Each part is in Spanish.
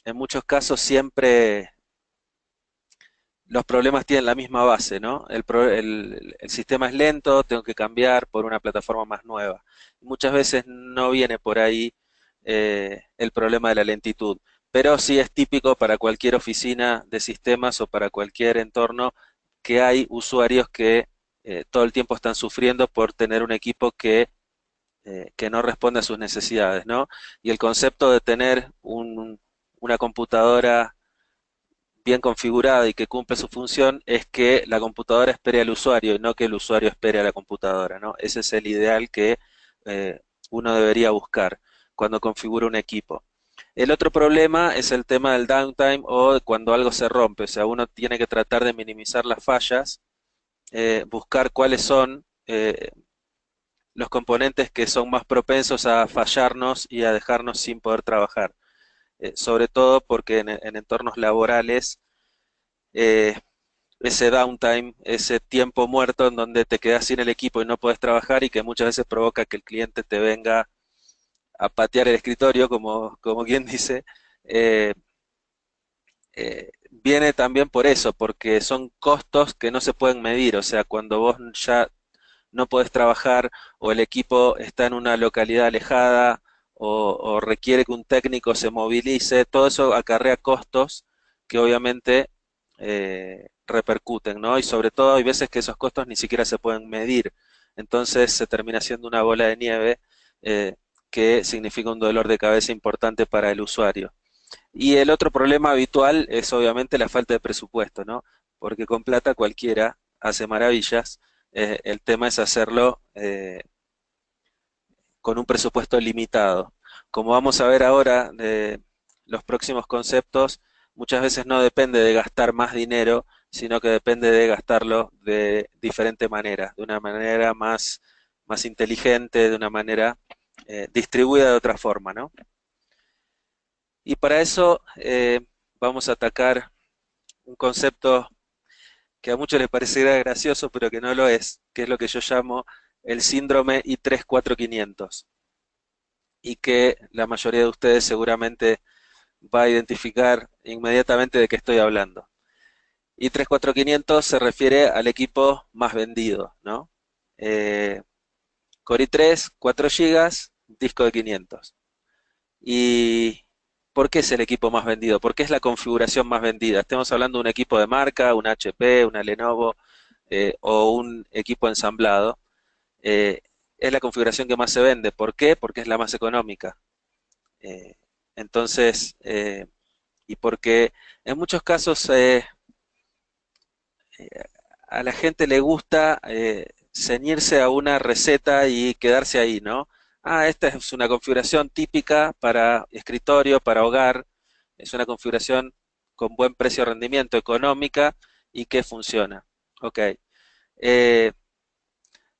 en muchos casos siempre los problemas tienen la misma base, ¿no? El sistema es lento, tengo que cambiar por una plataforma más nueva. Muchas veces no viene por ahí el problema de la lentitud, pero sí es típico para cualquier oficina de sistemas o para cualquier entorno que hay usuarios que todo el tiempo están sufriendo por tener un equipo que no responde a sus necesidades, ¿no? Y el concepto de tener una computadora bien configurada y que cumple su función es que la computadora espere al usuario y no que el usuario espere a la computadora, ¿no? Ese es el ideal que eh, uno debería buscar cuando configura un equipo. El otro problema es el tema del downtime o cuando algo se rompe, o sea, uno tiene que tratar de minimizar las fallas, buscar cuáles son los componentes que son más propensos a fallarnos y a dejarnos sin poder trabajar. Sobre todo porque en entornos laborales eh, ese downtime, ese tiempo muerto en donde te quedas sin el equipo y no puedes trabajar y que muchas veces provoca que el cliente te venga a patear el escritorio, como quien dice, eh, viene también por eso, porque son costos que no se pueden medir, o sea, cuando vos ya no podés trabajar o el equipo está en una localidad alejada o requiere que un técnico se movilice, todo eso acarrea costos que obviamente repercuten, ¿no? Y sobre todo hay veces que esos costos ni siquiera se pueden medir, entonces se termina siendo una bola de nieve eh, que significa un dolor de cabeza importante para el usuario. Y el otro problema habitual es obviamente la falta de presupuesto, ¿no? Porque con plata cualquiera hace maravillas. El tema es hacerlo con un presupuesto limitado. Como vamos a ver ahora de los próximos conceptos, muchas veces no depende de gastar más dinero, sino que depende de gastarlo de diferente manera, de una manera más inteligente, de una manera distribuida de otra forma, ¿no? Y para eso vamos a atacar un concepto que a muchos les parecerá gracioso, pero que no lo es, que es lo que yo llamo el síndrome I34500, y que la mayoría de ustedes seguramente va a identificar inmediatamente de qué estoy hablando. I34500 se refiere al equipo más vendido, ¿no? Eh, Core i3, 4 GB, disco de 500. ¿Y por qué es el equipo más vendido? ¿Por qué es la configuración más vendida? Estemos hablando de un equipo de marca, un HP, una Lenovo o un equipo ensamblado. eh, es la configuración que más se vende. ¿Por qué? Porque es la más económica. Eh, entonces, y porque en muchos casos a la gente le gusta ceñirse a una receta y quedarse ahí, ¿no? Ah, esta es una configuración típica para escritorio, para hogar, es una configuración con buen precio-rendimiento económica y que funciona. Ok. Eh,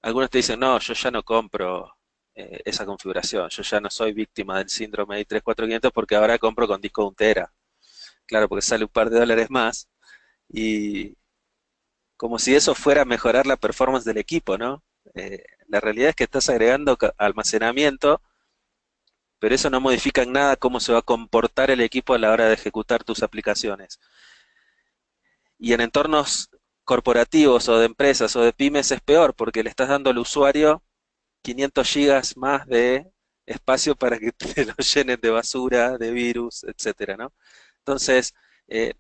Algunos te dicen, no, yo ya no compro esa configuración, yo ya no soy víctima del síndrome de i3-4500 porque ahora compro con disco de 1 TB. Claro, porque sale un par de dólares más y como si eso fuera a mejorar la performance del equipo, ¿no? La realidad es que estás agregando almacenamiento, pero eso no modifica en nada cómo se va a comportar el equipo a la hora de ejecutar tus aplicaciones. Y en entornos corporativos o de empresas o de pymes es peor porque le estás dando al usuario 500 gigas más de espacio para que te lo llenen de basura, de virus, etcétera, ¿no? Entonces, eh,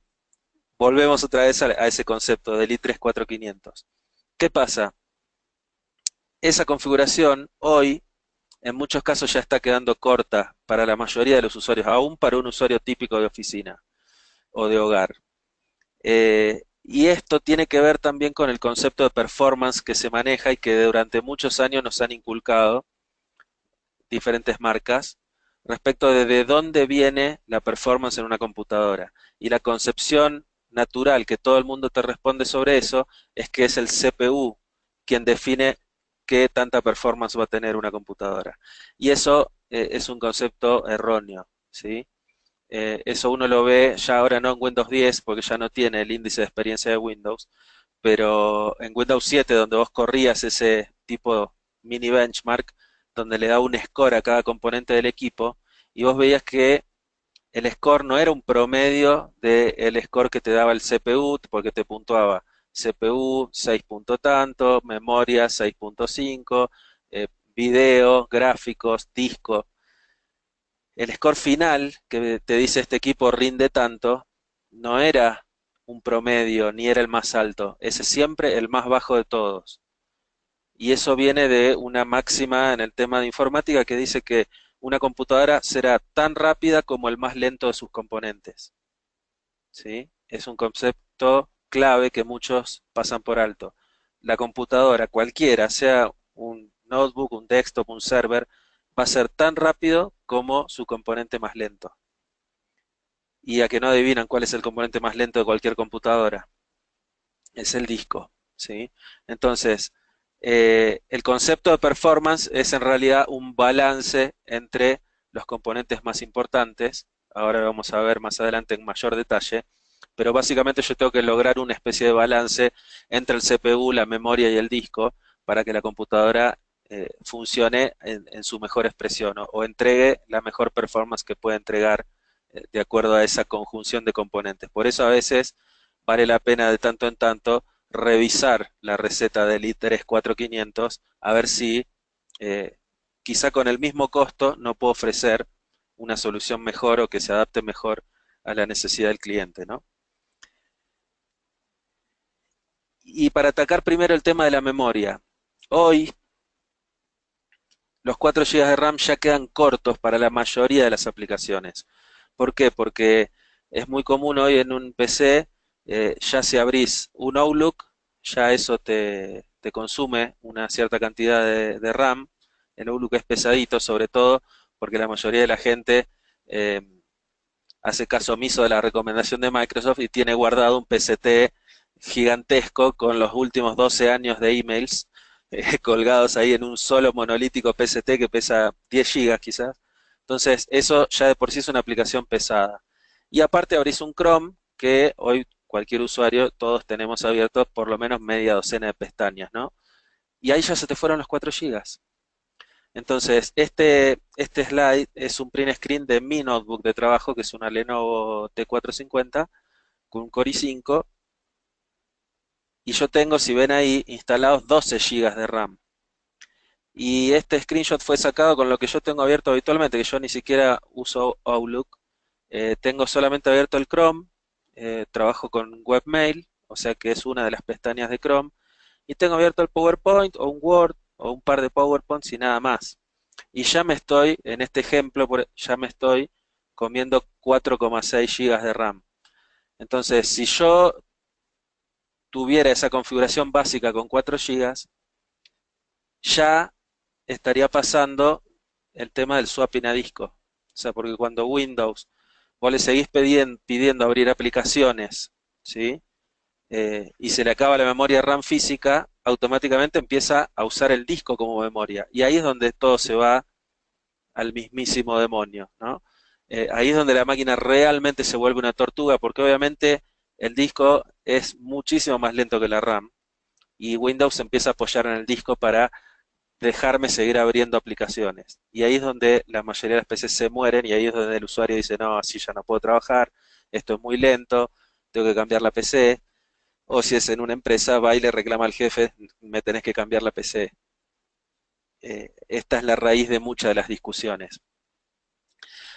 volvemos otra vez a ese concepto del i3-4500. ¿Qué pasa? Esa configuración hoy en muchos casos ya está quedando corta para la mayoría de los usuarios, aún para un usuario típico de oficina o de hogar. Y esto tiene que ver también con el concepto de performance que se maneja y que durante muchos años nos han inculcado diferentes marcas respecto de dónde viene la performance en una computadora. Y la concepción natural que todo el mundo te responde sobre eso es que es el CPU quien define qué tanta performance va a tener una computadora. Y eso es un concepto erróneo, ¿sí? Eso uno lo ve ya ahora no en Windows 10 porque ya no tiene el índice de experiencia de Windows, pero en Windows 7 donde vos corrías ese tipo mini benchmark, donde le da un score a cada componente del equipo, y vos veías que el score no era un promedio del score que te daba el CPU, porque te puntuaba CPU 6 punto tanto, memoria 6.5, video, gráficos, disco. El score final que te dice este equipo rinde tanto, no era un promedio ni era el más alto, ese es siempre el más bajo de todos. Y eso viene de una máxima en el tema de informática que dice que una computadora será tan rápida como el más lento de sus componentes. ¿Sí? Es un concepto clave que muchos pasan por alto. La computadora, cualquiera, sea un notebook, un desktop, un server, va a ser tan rápido como su componente más lento. Y a que no adivinan cuál es el componente más lento de cualquier computadora, es el disco. ¿Sí? Entonces, el concepto de performance es en realidad un balance entre los componentes más importantes. Ahora vamos a ver más adelante en mayor detalle, pero básicamente yo tengo que lograr una especie de balance entre el CPU, la memoria y el disco para que la computadora funcione en su mejor expresión, ¿no? O entregue la mejor performance que pueda entregar de acuerdo a esa conjunción de componentes. Por eso a veces vale la pena de tanto en tanto revisar la receta del i3-4500 a ver si eh, quizá con el mismo costo no puedo ofrecer una solución mejor o que se adapte mejor a la necesidad del cliente, ¿no? Y para atacar primero el tema de la memoria, hoy los 4 GB de RAM ya quedan cortos para la mayoría de las aplicaciones. ¿Por qué? Porque es muy común hoy en un PC, ya si abrís un Outlook, ya eso te consume una cierta cantidad de RAM. El Outlook es pesadito, sobre todo porque la mayoría de la gente eh, hace caso omiso de la recomendación de Microsoft y tiene guardado un PCT gigantesco con los últimos 12 años de emails colgados ahí en un solo monolítico PCT que pesa 10 gigas quizás. Entonces, eso ya de por sí es una aplicación pesada. Y aparte abrís un Chrome que hoy cualquier usuario, todos tenemos abierto por lo menos media docena de pestañas, ¿no? Y ahí ya se te fueron los 4 gigas. Entonces, este slide es un print screen de mi notebook de trabajo, que es una Lenovo T450 con un Core i5, y yo tengo, si ven ahí, instalados 12 gigas de RAM. Y este screenshot fue sacado con lo que yo tengo abierto habitualmente, que yo ni siquiera uso Outlook. Tengo solamente abierto el Chrome, trabajo con Webmail, o sea que es una de las pestañas de Chrome, y tengo abierto el PowerPoint o un Word o un par de PowerPoints y nada más. Y ya me estoy, en este ejemplo, ya me estoy comiendo 4,6 gigas de RAM. Entonces, si yo tuviera esa configuración básica con 4 gigas, ya estaría pasando el tema del swapping a disco. O sea, porque cuando Windows vos le seguís pidiendo abrir aplicaciones, ¿sí? Y se le acaba la memoria RAM física, automáticamente empieza a usar el disco como memoria. Y ahí es donde todo se va al mismísimo demonio, ¿no? Ahí es donde la máquina realmente se vuelve una tortuga, porque obviamente el disco es muchísimo más lento que la RAM y Windows se empieza a apoyar en el disco para dejarme seguir abriendo aplicaciones. Y ahí es donde la mayoría de las PCs se mueren y ahí es donde el usuario dice, no, así ya no puedo trabajar, esto es muy lento, tengo que cambiar la PC. O si es en una empresa, va y le reclama al jefe, me tenés que cambiar la PC. Esta es la raíz de muchas de las discusiones.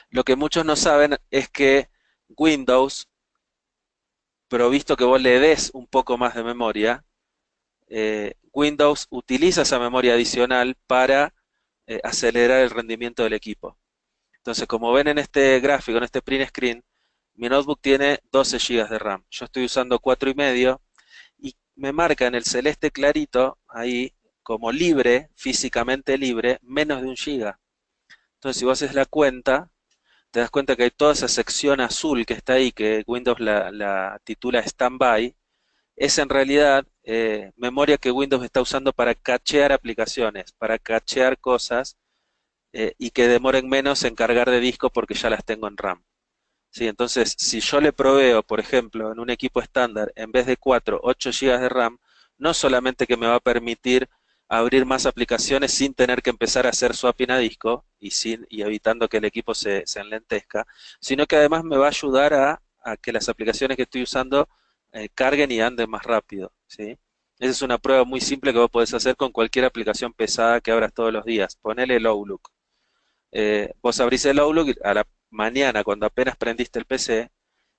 Lo que muchos no saben es que Windows, provisto que vos le des un poco más de memoria, Windows utiliza esa memoria adicional para acelerar el rendimiento del equipo. Entonces, como ven en este gráfico, en este print screen, mi notebook tiene 12 GB de RAM. Yo estoy usando 4,5 y me marca en el celeste clarito, ahí, como libre, físicamente libre, menos de 1 GB. Entonces, si vos haces la cuenta, te das cuenta que hay toda esa sección azul que está ahí, que Windows la titula Standby, es en realidad memoria que Windows está usando para cachear aplicaciones, para cachear cosas y que demoren menos en cargar de disco porque ya las tengo en RAM. ¿Sí? Entonces, si yo le proveo, por ejemplo, en un equipo estándar, en vez de 4, 8 GB de RAM, no solamente que me va a permitir abrir más aplicaciones sin tener que empezar a hacer swapping a disco y evitando que el equipo se enlentezca, sino que además me va a ayudar a que las aplicaciones que estoy usando carguen y anden más rápido, ¿sí? Esa es una prueba muy simple que vos podés hacer con cualquier aplicación pesada que abras todos los días. Ponele el Outlook. Vos abrís el Outlook a la mañana cuando apenas prendiste el PC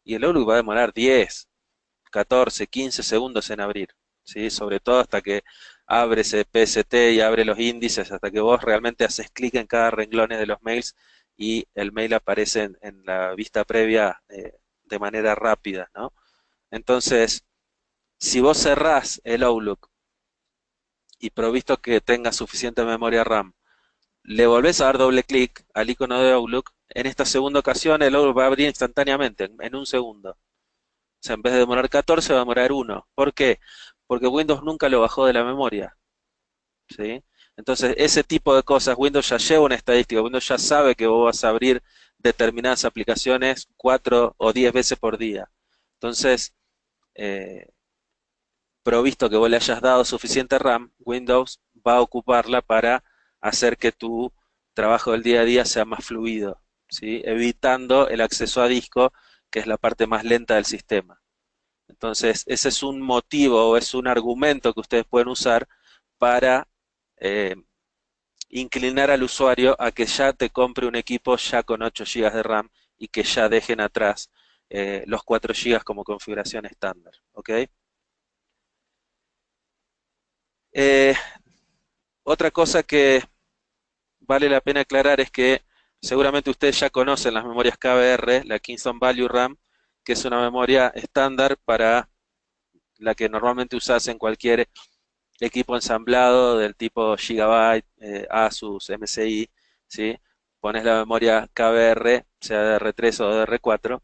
y el Outlook va a demorar 10, 14, 15 segundos en abrir, ¿sí? Sobre todo hasta que abre ese PST y abre los índices, hasta que vos realmente haces clic en cada renglón de los mails y el mail aparece en la vista previa de manera rápida, ¿no? Entonces, si vos cerrás el Outlook y provisto que tenga suficiente memoria RAM, le volvés a dar doble clic al icono de Outlook, en esta segunda ocasión el Outlook va a abrir instantáneamente, en un segundo. O sea, en vez de demorar 14 va a demorar 1. ¿Por qué? Porque Windows nunca lo bajó de la memoria, ¿sí? Entonces, ese tipo de cosas, Windows ya lleva una estadística, Windows ya sabe que vos vas a abrir determinadas aplicaciones 4 o 10 veces por día. Entonces, eh, provisto que vos le hayas dado suficiente RAM, Windows va a ocuparla para hacer que tu trabajo del día a día sea más fluido, ¿sí? Evitando el acceso a disco, que es la parte más lenta del sistema. Entonces, ese es un motivo o es un argumento que ustedes pueden usar para eh, inclinar al usuario a que ya te compre un equipo ya con 8 GB de RAM y que ya dejen atrás los 4 GB como configuración estándar. ¿Ok? Eh, Otra cosa que vale la pena aclarar es que seguramente ustedes ya conocen las memorias KVR, la Kingston Value RAM, que es una memoria estándar para la que normalmente usas en cualquier equipo ensamblado del tipo Gigabyte, Asus, MSI, ¿sí? Pones la memoria KVR, sea DR3 o DR4,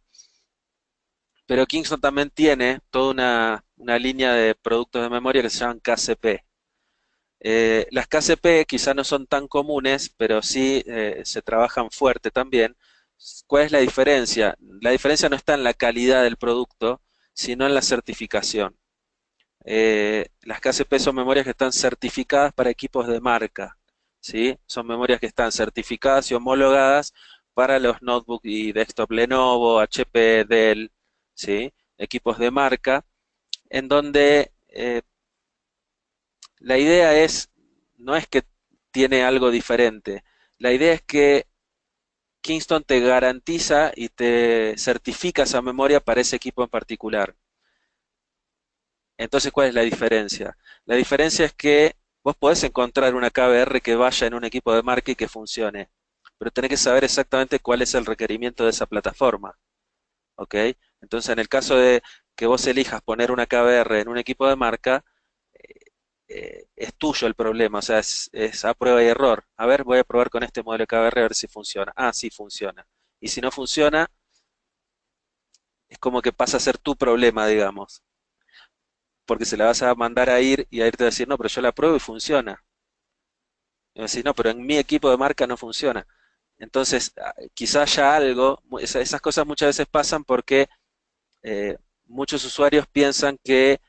pero Kingston también tiene toda una línea de productos de memoria que se llaman KCP. Las KCP quizás no son tan comunes, pero sí se trabajan fuerte también. ¿Cuál es la diferencia? La diferencia no está en la calidad del producto, sino en la certificación. Las KCP son memorias que están certificadas para equipos de marca, ¿sí? Son memorias que están certificadas y homologadas para los notebooks y desktop Lenovo, HP, Dell, ¿sí? Equipos de marca, en donde la idea no es que tiene algo diferente, la idea es que Kingston te garantiza y te certifica esa memoria para ese equipo en particular. Entonces, ¿cuál es la diferencia? La diferencia es que vos podés encontrar una KVR que vaya en un equipo de marca y que funcione, pero tenés que saber exactamente cuál es el requerimiento de esa plataforma, ¿ok? Entonces, en el caso de que vos elijas poner una KVR en un equipo de marca, es tuyo el problema, o sea, es a prueba y error. A ver, voy a probar con este modelo de KVR a ver si funciona. Ah, sí funciona. Y si no funciona, es como que pasa a ser tu problema, digamos, porque se la vas a mandar a ir y a irte a decir, no, pero yo la pruebo y funciona. Y me decís, no, pero en mi equipo de marca no funciona. Entonces, quizás haya algo, esas cosas muchas veces pasan porque muchos usuarios piensan que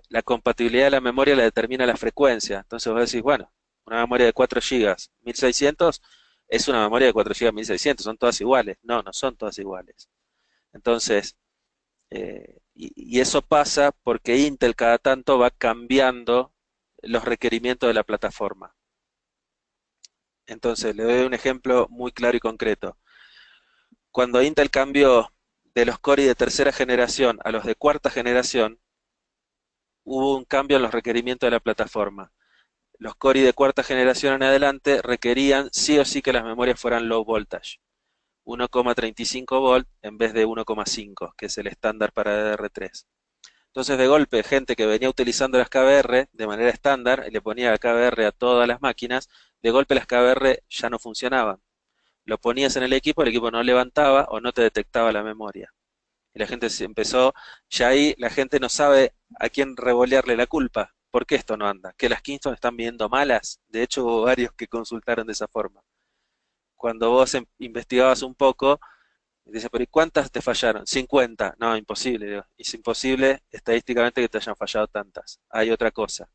la compatibilidad de la memoria la determina la frecuencia. Entonces vos decís, bueno, una memoria de 4 GB, 1600, es una memoria de 4 GB 1600, son todas iguales. No, no son todas iguales. Entonces, y eso pasa porque Intel cada tanto va cambiando los requerimientos de la plataforma. Entonces, le doy un ejemplo muy claro y concreto. Cuando Intel cambió de los Core de tercera generación a los de cuarta generación, hubo un cambio en los requerimientos de la plataforma. Los Core de cuarta generación en adelante requerían sí o sí que las memorias fueran low voltage, 1,35 volt en vez de 1,5, que es el estándar para DDR3. Entonces, de golpe, gente que venía utilizando las KVR de manera estándar y le ponía KVR a todas las máquinas, de golpe las KVR ya no funcionaban. Lo ponías en el equipo no levantaba o no te detectaba la memoria. Y la gente se empezó, ya ahí la gente no sabe a quién revolearle la culpa. ¿Por qué esto no anda? ¿Que las Kingston están viendo malas? De hecho, hubo varios que consultaron de esa forma. Cuando vos investigabas un poco, dice, pero ¿y cuántas te fallaron? 50. No, imposible. Digo. Es imposible estadísticamente que te hayan fallado tantas. Hay otra cosa.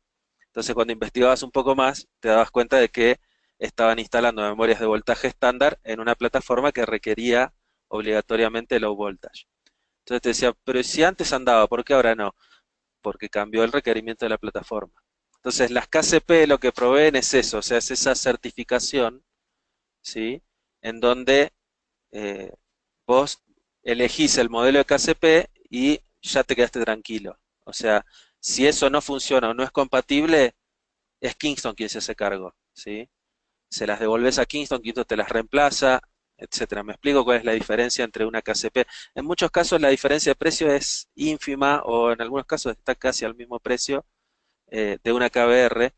Entonces cuando investigabas un poco más, te dabas cuenta de que estaban instalando memorias de voltaje estándar en una plataforma que requería obligatoriamente low voltage. Entonces te decía, pero si antes andaba, ¿por qué ahora no? Porque cambió el requerimiento de la plataforma. Entonces las KCP lo que proveen es eso, o sea, es esa certificación, ¿sí? En donde eh, vos elegís el modelo de KCP y ya te quedaste tranquilo. O sea, si eso no funciona o no es compatible, es Kingston quien se hace cargo, ¿sí? Se las devolves a Kingston, Kingston te las reemplaza, etcétera. Me explico cuál es la diferencia entre una KCP. En muchos casos la diferencia de precio es ínfima o en algunos casos está casi al mismo precio de una KBR,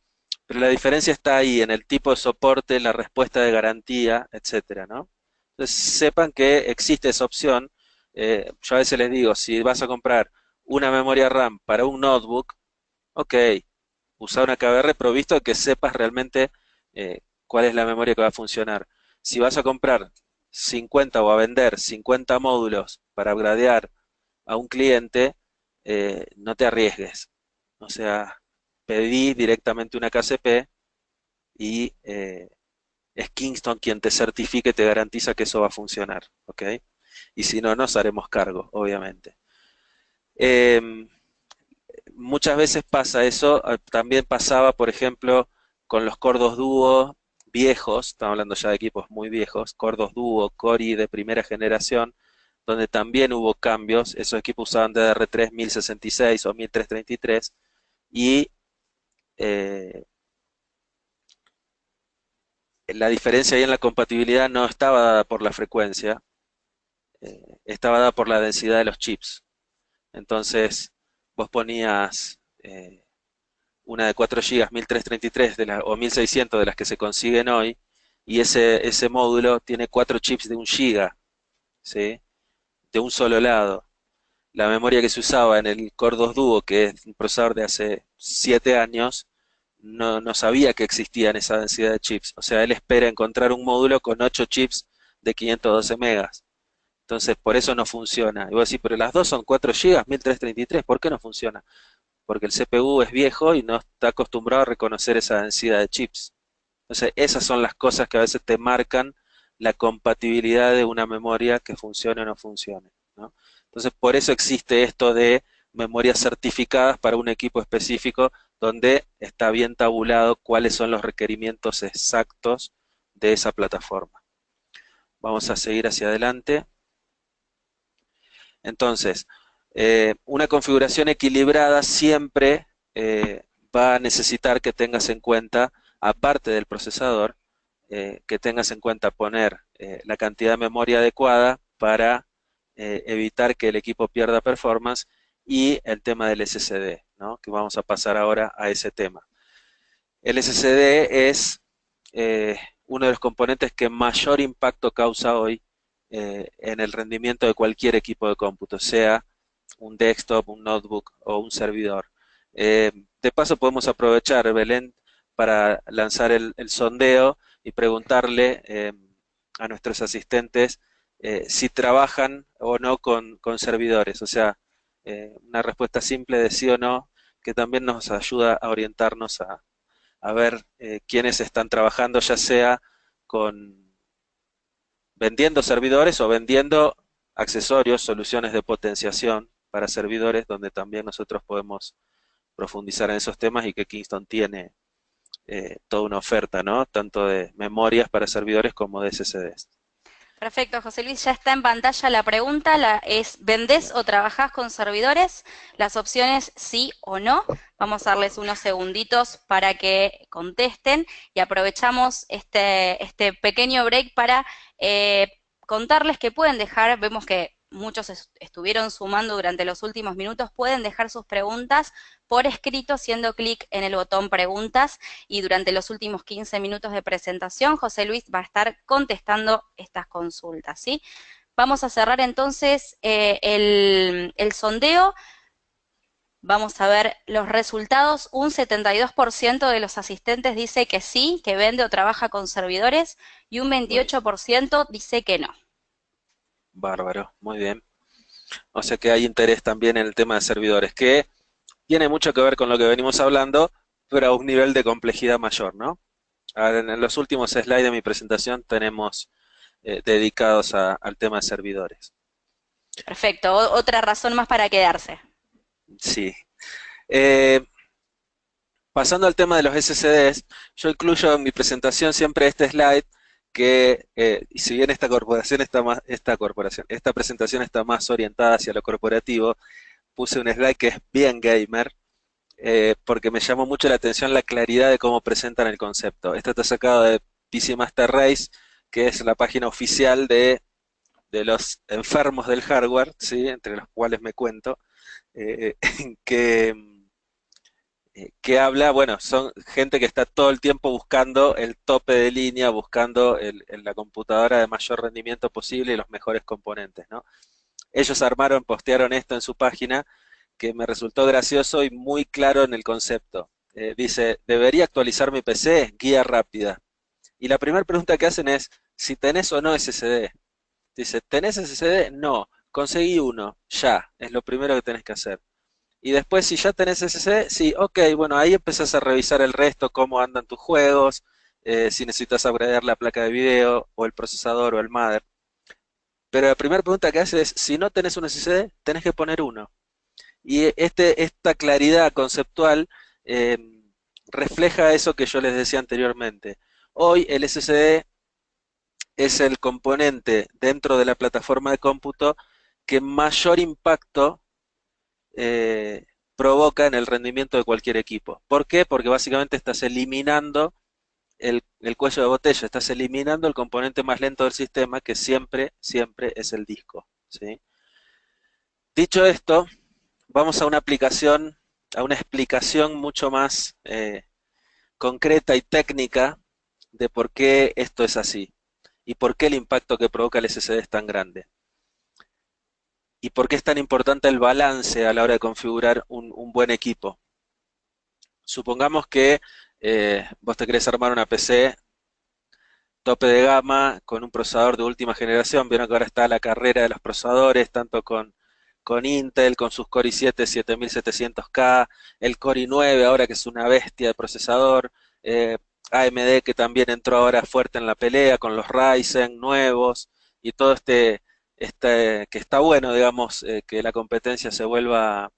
pero la diferencia está ahí en el tipo de soporte, la respuesta de garantía, etcétera, ¿no? Entonces sepan que existe esa opción. Yo a veces les digo, si vas a comprar una memoria RAM para un notebook, ok, usa una KBR provisto de que sepas realmente cuál es la memoria que va a funcionar. Si vas a comprar 50 o a vender 50 módulos para upgradear a un cliente, no te arriesgues. O sea, pedí directamente una KCP y es Kingston quien te certifique y te garantiza que eso va a funcionar, ¿ok? Y si no, nos haremos cargo, obviamente. Eh, Muchas veces pasa eso, también pasaba, por ejemplo, con los Cordos Duo viejos, estamos hablando ya de equipos muy viejos, Cordos Duo, Cori de primera generación, donde también hubo cambios, esos equipos usaban DDR3 1066 o 1333 y eh, la diferencia ahí en la compatibilidad no estaba dada por la frecuencia, estaba dada por la densidad de los chips. Entonces, vos ponías una de 4 GB 1333 o 1600 de las que se consiguen hoy, y ese módulo tiene 4 chips de 1 GB, ¿sí? De un solo lado. La memoria que se usaba en el Core 2 Duo, que es un procesador de hace 7 años, no sabía que existían esa densidad de chips. O sea, él espera encontrar un módulo con 8 chips de 512 megas. Entonces, por eso no funciona. Y vos decís, pero las dos son 4 GB 1333, ¿por qué no funciona? Porque el CPU es viejo y no está acostumbrado a reconocer esa densidad de chips. Entonces, esas son las cosas que a veces te marcan la compatibilidad de una memoria que funcione o no funcione, ¿no? Entonces, por eso existe esto de memorias certificadas para un equipo específico donde está bien tabulado cuáles son los requerimientos exactos de esa plataforma. Vamos a seguir hacia adelante. Entonces, una configuración equilibrada siempre va a necesitar que tengas en cuenta, aparte del procesador, que tengas en cuenta poner la cantidad de memoria adecuada para evitar que el equipo pierda performance y el tema del SSD, ¿no? Que vamos a pasar ahora a ese tema. El SSD es uno de los componentes que mayor impacto causa hoy en el rendimiento de cualquier equipo de cómputo, sea un desktop, un notebook o un servidor. De paso podemos aprovechar, Belén, para lanzar el sondeo y preguntarle a nuestros asistentes si trabajan o no con servidores. O sea, una respuesta simple de sí o no, que también nos ayuda a orientarnos a ver quiénes están trabajando, ya sea con vendiendo servidores o vendiendo accesorios, soluciones de potenciación para servidores, donde también nosotros podemos profundizar en esos temas y que Kingston tiene toda una oferta, ¿no? Tanto de memorias para servidores como de SSDs. Perfecto, José Luis, ya está en pantalla la pregunta, es ¿vendés o trabajás con servidores? Las opciones sí o no. Vamos a darles unos segunditos para que contesten y aprovechamos este pequeño break para contarles que pueden dejar, vemos que muchos estuvieron sumando durante los últimos minutos, pueden dejar sus preguntas por escrito haciendo clic en el botón preguntas y durante los últimos 15 minutos de presentación José Luis va a estar contestando estas consultas, ¿sí? Vamos a cerrar entonces el sondeo. Vamos a ver los resultados. Un 72% de los asistentes dice que sí, que vende o trabaja con servidores y un Buenísimo. 28% dice que no. Bárbaro, muy bien. O sea que hay interés también en el tema de servidores, que tiene mucho que ver con lo que venimos hablando, pero a un nivel de complejidad mayor, ¿no? Ahora, en los últimos slides de mi presentación tenemos dedicados al tema de servidores. Perfecto, otra razón más para quedarse. Sí. Eh, Pasando al tema de los SSDs, yo incluyo en mi presentación siempre este slide que, y si bien esta presentación está más orientada hacia lo corporativo, puse un slide que es bien gamer, porque me llamó mucho la atención la claridad de cómo presentan el concepto. Esto está sacado de PC Master Race, que es la página oficial de los enfermos del hardware, ¿sí? Entre los cuales me cuento, eh, que que habla, bueno, son gente que está todo el tiempo buscando el tope de línea, buscando la computadora de mayor rendimiento posible y los mejores componentes, ¿no? Ellos armaron, postearon esto en su página, que me resultó gracioso y muy claro en el concepto. Dice, ¿debería actualizar mi PC? Guía rápida. Y la primera pregunta que hacen es, si tenés o no SSD. Dice, ¿tenés SSD? No. Conseguí uno, ya, es lo primero que tenés que hacer. Y después, si ya tenés SSD, sí, ok, bueno, ahí empezás a revisar el resto, cómo andan tus juegos, si necesitas upgradear la placa de video, o el procesador, o el mother. Pero la primera pregunta que hace es, si no tenés un SSD, tenés que poner uno. Y esta claridad conceptual eh, refleja eso que yo les decía anteriormente. Hoy el SSD es el componente dentro de la plataforma de cómputo que mayor impacto provoca en el rendimiento de cualquier equipo. ¿Por qué? Porque básicamente estás eliminando el cuello de botella, estás eliminando el componente más lento del sistema, que siempre, siempre es el disco, ¿sí? Dicho esto, vamos a una aplicación, a una explicación mucho más concreta y técnica de por qué esto es así y por qué el impacto que provoca el SSD es tan grande. Y por qué es tan importante el balance a la hora de configurar un buen equipo. Supongamos que vos te querés armar una PC tope de gama con un procesador de última generación. Vieron que ahora está la carrera de los procesadores, tanto con Intel, con sus Core i7 7700K, el Core i9 ahora que es una bestia de procesador, AMD que también entró ahora fuerte en la pelea con los Ryzen nuevos y todo que está bueno, digamos, que la competencia se vuelva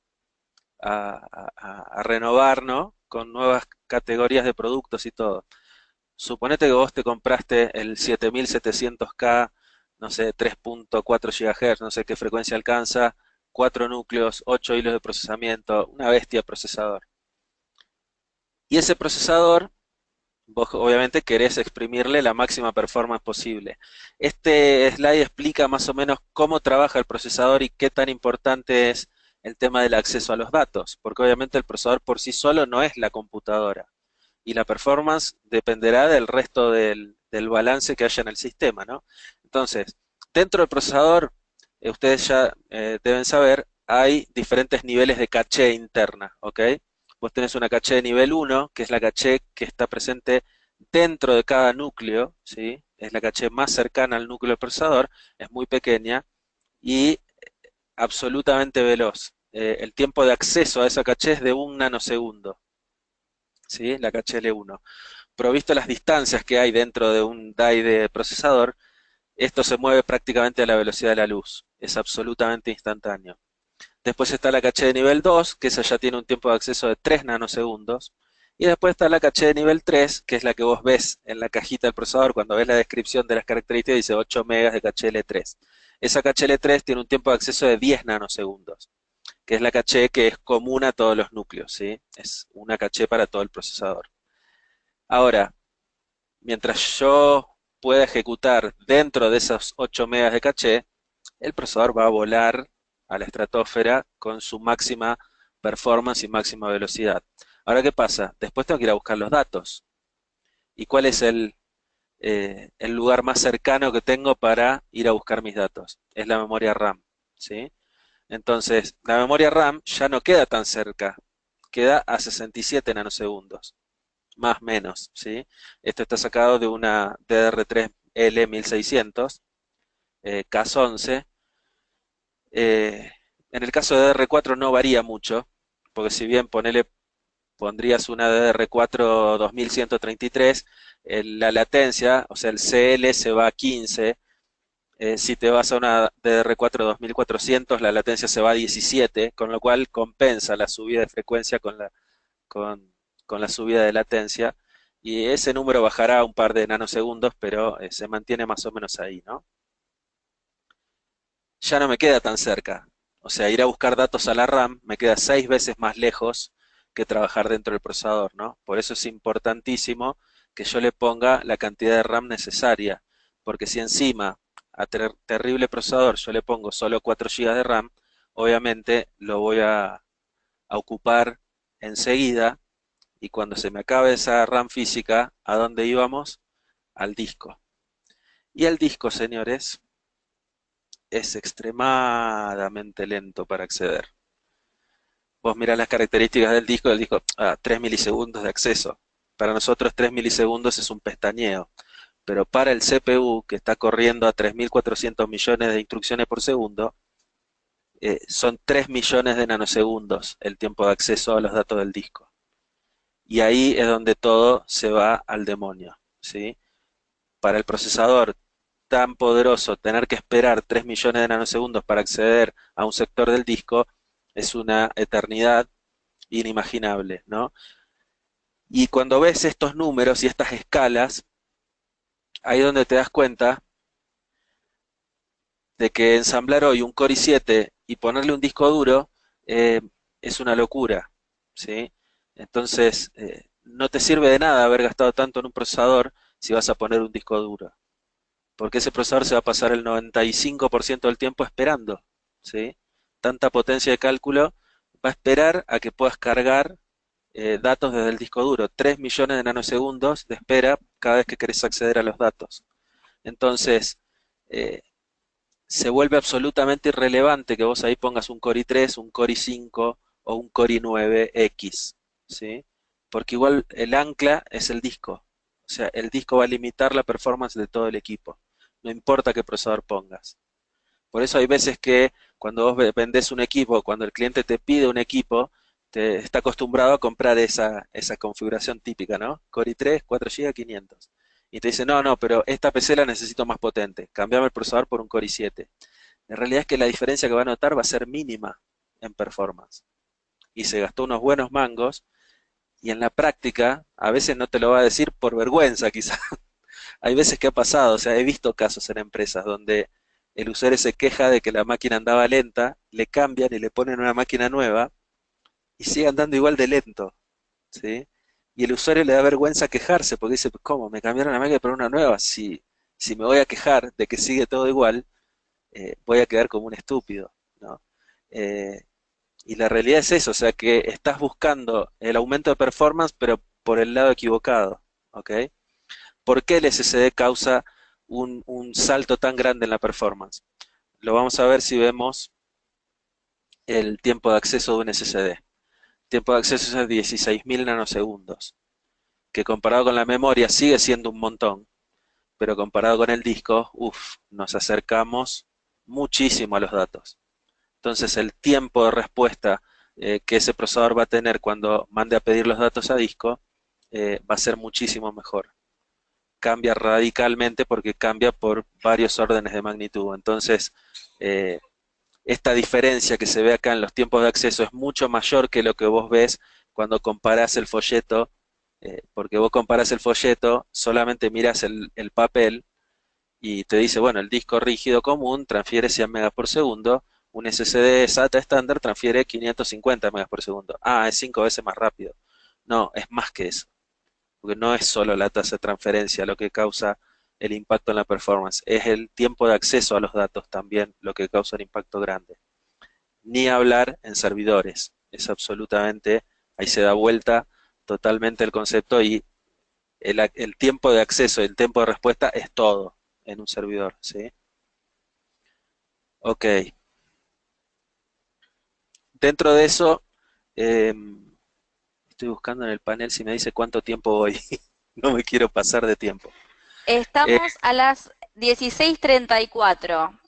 a renovar, ¿no? Con nuevas categorías de productos y todo. Suponete que vos te compraste el 7700K, no sé, 3.4 GHz, no sé qué frecuencia alcanza, 4 núcleos, 8 hilos de procesamiento, una bestia de procesador. Y ese procesador, vos obviamente querés exprimirle la máxima performance posible. Este slide explica más o menos cómo trabaja el procesador y qué tan importante es el tema del acceso a los datos, porque obviamente el procesador por sí solo no es la computadora y la performance dependerá del resto del balance que haya en el sistema, ¿no? Entonces, dentro del procesador, ustedes ya deben saber, hay diferentes niveles de caché interna, ¿ok? Vos tenés una caché de nivel 1, que es la caché que está presente dentro de cada núcleo, ¿sí? Es la caché más cercana al núcleo del procesador, es muy pequeña y absolutamente veloz. El tiempo de acceso a esa caché es de un nanosegundo, ¿sí? La caché L1. Provisto las distancias que hay dentro de un die de procesador, esto se mueve prácticamente a la velocidad de la luz. Es absolutamente instantáneo. Después está la caché de nivel 2, que esa ya tiene un tiempo de acceso de 3 nanosegundos. Y después está la caché de nivel 3, que es la que vos ves en la cajita del procesador cuando ves la descripción de las características, dice 8 megas de caché L3. Esa caché L3 tiene un tiempo de acceso de 10 nanosegundos, que es la caché que es común a todos los núcleos, ¿sí? Es una caché para todo el procesador. Ahora, mientras yo pueda ejecutar dentro de esos 8 megas de caché, el procesador va a volar a la estratosfera con su máxima performance y máxima velocidad. Ahora, ¿qué pasa? Después tengo que ir a buscar los datos. ¿Y cuál es el lugar más cercano que tengo para ir a buscar mis datos? Es la memoria RAM, ¿sí? Entonces, la memoria RAM ya no queda tan cerca, queda a 67 nanosegundos, más o menos, ¿sí? Esto está sacado de una DDR3L1600, CAS11. En el caso de DDR4 no varía mucho, porque si bien ponele pondrías una DDR4 2133, la latencia, o sea, el CL se va a 15. Si te vas a una DDR4 2400, la latencia se va a 17, con lo cual compensa la subida de frecuencia con, con la subida de latencia. Y ese número bajará un par de nanosegundos, pero se mantiene más o menos ahí, ¿no? Ya no me queda tan cerca. O sea, ir a buscar datos a la RAM me queda 6 veces más lejos que trabajar dentro del procesador, ¿no? Por eso es importantísimo que yo le ponga la cantidad de RAM necesaria, porque si encima a terrible procesador yo le pongo solo 4 GB de RAM, obviamente lo voy a ocupar enseguida, y cuando se me acabe esa RAM física, ¿a dónde íbamos? Al disco. Y el disco, señores, es extremadamente lento para acceder. Vos mirás las características del disco, 3 milisegundos de acceso. Para nosotros 3 milisegundos es un pestañeo, pero para el CPU, que está corriendo a 3.400 millones de instrucciones por segundo, son 3 millones de nanosegundos el tiempo de acceso a los datos del disco. Y ahí es donde todo se va al demonio, ¿sí? Para el procesador tan poderoso, tener que esperar 3 millones de nanosegundos para acceder a un sector del disco es una eternidad inimaginable, ¿no? Y cuando ves estos números y estas escalas, ahí es donde te das cuenta de que ensamblar hoy un Core i7 y ponerle un disco duro eh, es una locura, ¿sí? Entonces, no te sirve de nada haber gastado tanto en un procesador si vas a poner un disco duro, porque ese procesador se va a pasar el 95% del tiempo esperando, ¿sí? Tanta potencia de cálculo va a esperar a que puedas cargar datos desde el disco duro. 3 millones de nanosegundos de espera cada vez que querés acceder a los datos. Entonces, eh, se vuelve absolutamente irrelevante que vos ahí pongas un Core i3, un Core i5 o un Core i9X, ¿sí? Porque igual el ancla es el disco. O sea, el disco va a limitar la performance de todo el equipo. No importa qué procesador pongas. Por eso hay veces que cuando vos vendés un equipo, cuando el cliente te pide un equipo, te está acostumbrado a comprar esa configuración típica, ¿no? Core i3, 4 GB, 500. Y te dice, no, no, pero esta PC la necesito más potente. Cambiame el procesador por un Core i7. En realidad es que la diferencia que va a notar va a ser mínima en performance. Y se gastó unos buenos mangos, y en la práctica a veces no te lo va a decir por vergüenza quizás. Hay veces que ha pasado, o sea, he visto casos en empresas donde el usuario se queja de que la máquina andaba lenta, le cambian y le ponen una máquina nueva y sigue andando igual de lento, ¿sí? Y el usuario le da vergüenza quejarse porque dice, ¿cómo? Me cambiaron la máquina por una nueva. Si me voy a quejar de que sigue todo igual, voy a quedar como un estúpido, ¿no? Eh, y la realidad es eso, o sea que estás buscando el aumento de performance, pero por el lado equivocado, ¿ok? ¿Por qué el SSD causa un salto tan grande en la performance? Lo vamos a ver si vemos el tiempo de acceso de un SSD. El tiempo de acceso es de 16.000 nanosegundos, que comparado con la memoria sigue siendo un montón, pero comparado con el disco, nos acercamos muchísimo a los datos. Entonces el tiempo de respuesta que ese procesador va a tener cuando mande a pedir los datos a disco va a ser muchísimo mejor. Cambia radicalmente porque cambia por varios órdenes de magnitud. Entonces, eh, esta diferencia que se ve acá en los tiempos de acceso es mucho mayor que lo que vos ves cuando comparás el folleto, porque vos comparás el folleto, solamente miras el papel y te dice, bueno, el disco rígido común transfiere 100 megas por segundo, un SSD SATA estándar transfiere 550 megas por segundo. Ah, es 5 veces más rápido. No, es más que eso, porque no es solo la tasa de transferencia lo que causa el impacto en la performance, es el tiempo de acceso a los datos también lo que causa el impacto grande. Ni hablar en servidores, es absolutamente, ahí se da vuelta totalmente el concepto, y el tiempo de acceso y el tiempo de respuesta es todo en un servidor, ¿sí? Ok, dentro de eso, eh, estoy buscando en el panel si me dice cuánto tiempo voy. No me quiero pasar de tiempo. Eh, Estamos a las 16:34.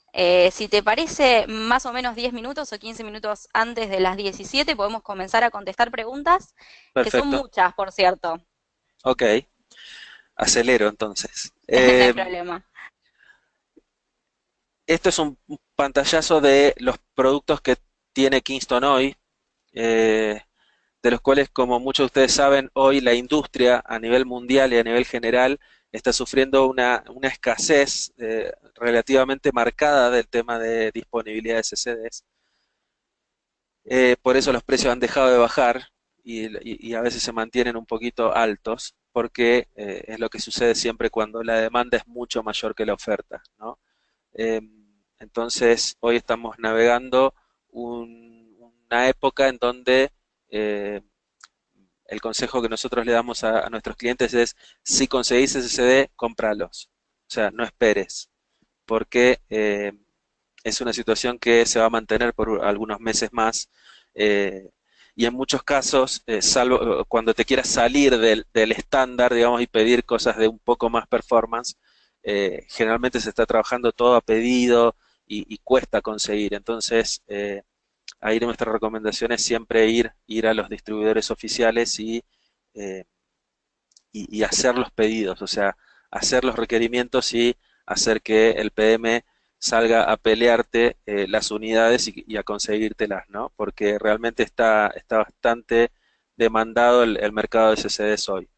Si te parece, más o menos 10 minutos o 15 minutos antes de las 17 podemos comenzar a contestar preguntas, que son Perfecto. muchas, por cierto. Ok, acelero entonces. No hay problema. Esto es un pantallazo de los productos que tiene Kingston hoy, eh, de los cuales, como muchos de ustedes saben, hoy la industria a nivel mundial y a nivel general está sufriendo una escasez relativamente marcada del tema de disponibilidad de SSDs. Por eso los precios han dejado de bajar y a veces se mantienen un poquito altos, porque es lo que sucede siempre cuando la demanda es mucho mayor que la oferta, ¿no? Eh, entonces, hoy estamos navegando una época en donde eh, el consejo que nosotros le damos a nuestros clientes es, si conseguís SSD, cómpralos. O sea, no esperes, porque es una situación que se va a mantener por algunos meses más. eh, y en muchos casos, salvo cuando te quieras salir del estándar, digamos, y pedir cosas de un poco más performance, generalmente se está trabajando todo a pedido y cuesta conseguir. Entonces, ahí nuestra recomendación es siempre ir a los distribuidores oficiales eh, y hacer los pedidos, o sea, hacer los requerimientos y hacer que el PM salga a pelearte las unidades y a conseguírtelas, ¿no? Porque realmente está bastante demandado el mercado de SSDs hoy.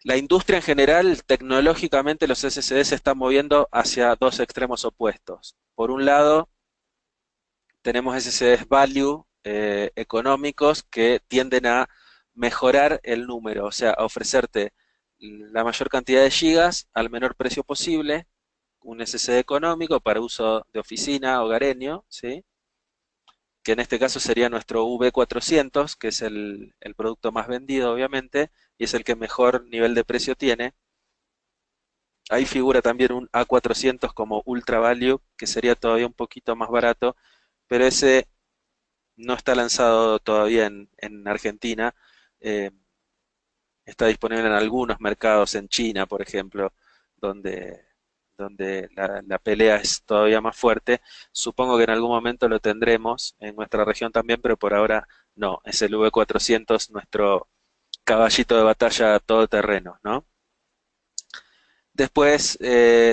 La industria en general, tecnológicamente, los SSDs se están moviendo hacia dos extremos opuestos. Por un lado, tenemos SSDs value económicos que tienden a mejorar el número, o sea, a ofrecerte la mayor cantidad de gigas al menor precio posible, un SSD económico para uso de oficina, hogareño, ¿sí? Que en este caso sería nuestro V400, que es el producto más vendido, obviamente, y es el que mejor nivel de precio tiene. Ahí figura también un A400 como Ultra Value, que sería todavía un poquito más barato, pero ese no está lanzado todavía en Argentina. Eh, Está disponible en algunos mercados, en China, por ejemplo, donde, donde la pelea es todavía más fuerte. Supongo que en algún momento lo tendremos en nuestra región también, pero por ahora no. Es el V400, nuestro caballito de batalla todoterreno, ¿no? Después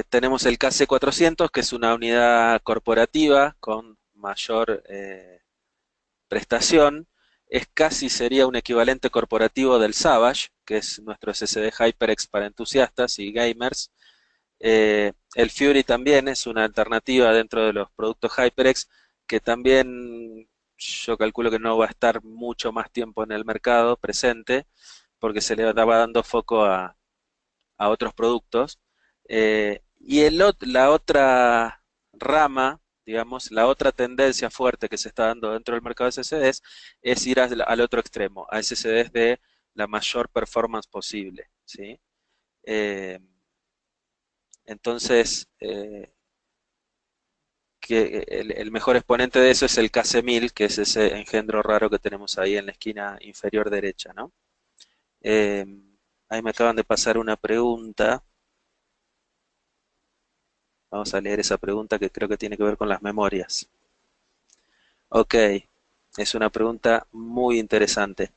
tenemos el KC400, que es una unidad corporativa con mayor prestación. Es casi sería un equivalente corporativo del Savage, que es nuestro SSD HyperX para entusiastas y gamers. El Fury también es una alternativa dentro de los productos HyperX, que también yo calculo que no va a estar mucho más tiempo en el mercado presente, porque se le va dando foco a otros productos. La otra rama, digamos, la otra tendencia fuerte que se está dando dentro del mercado de SSDs es ir al otro extremo, a SSDs de la mayor performance posible, ¿sí? Eh, entonces, el mejor exponente de eso es el KC1000, que es ese engendro raro que tenemos ahí en la esquina inferior derecha, ¿no? Eh, Ahí me acaban de pasar una pregunta. Vamos a leer esa pregunta que creo que tiene que ver con las memorias. Ok, es una pregunta muy interesante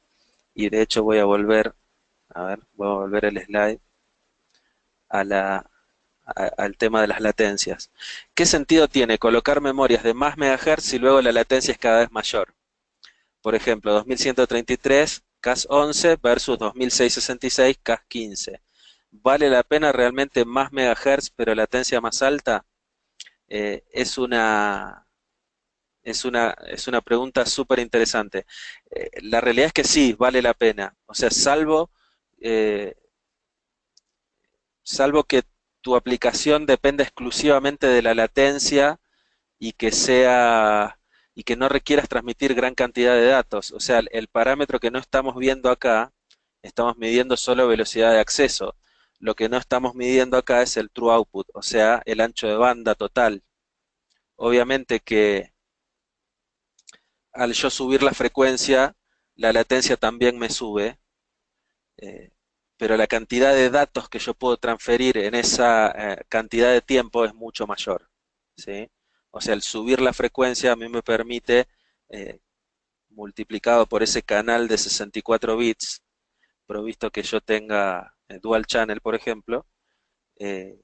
y de hecho voy a volver, a ver, voy a volver el slide a al tema de las latencias. ¿Qué sentido tiene colocar memorias de más megahertz si luego la latencia es cada vez mayor? Por ejemplo, 2133 CAS 11 versus 2666 CAS 15. ¿Vale la pena realmente más megahertz pero latencia más alta? Eh, es una, es una pregunta súper interesante. La realidad es que sí, vale la pena. O sea, eh, salvo que tu aplicación dependa exclusivamente de la latencia y que sea y que no requieras transmitir gran cantidad de datos. O sea, el parámetro que no estamos viendo acá, estamos midiendo solo velocidad de acceso. Lo que no estamos midiendo acá es el true output, o sea, el ancho de banda total. Obviamente que al yo subir la frecuencia, la latencia también me sube, eh, pero la cantidad de datos que yo puedo transferir en esa cantidad de tiempo es mucho mayor, ¿sí? O sea, el subir la frecuencia a mí me permite, eh, multiplicado por ese canal de 64 bits, provisto que yo tenga dual channel, por ejemplo, eh,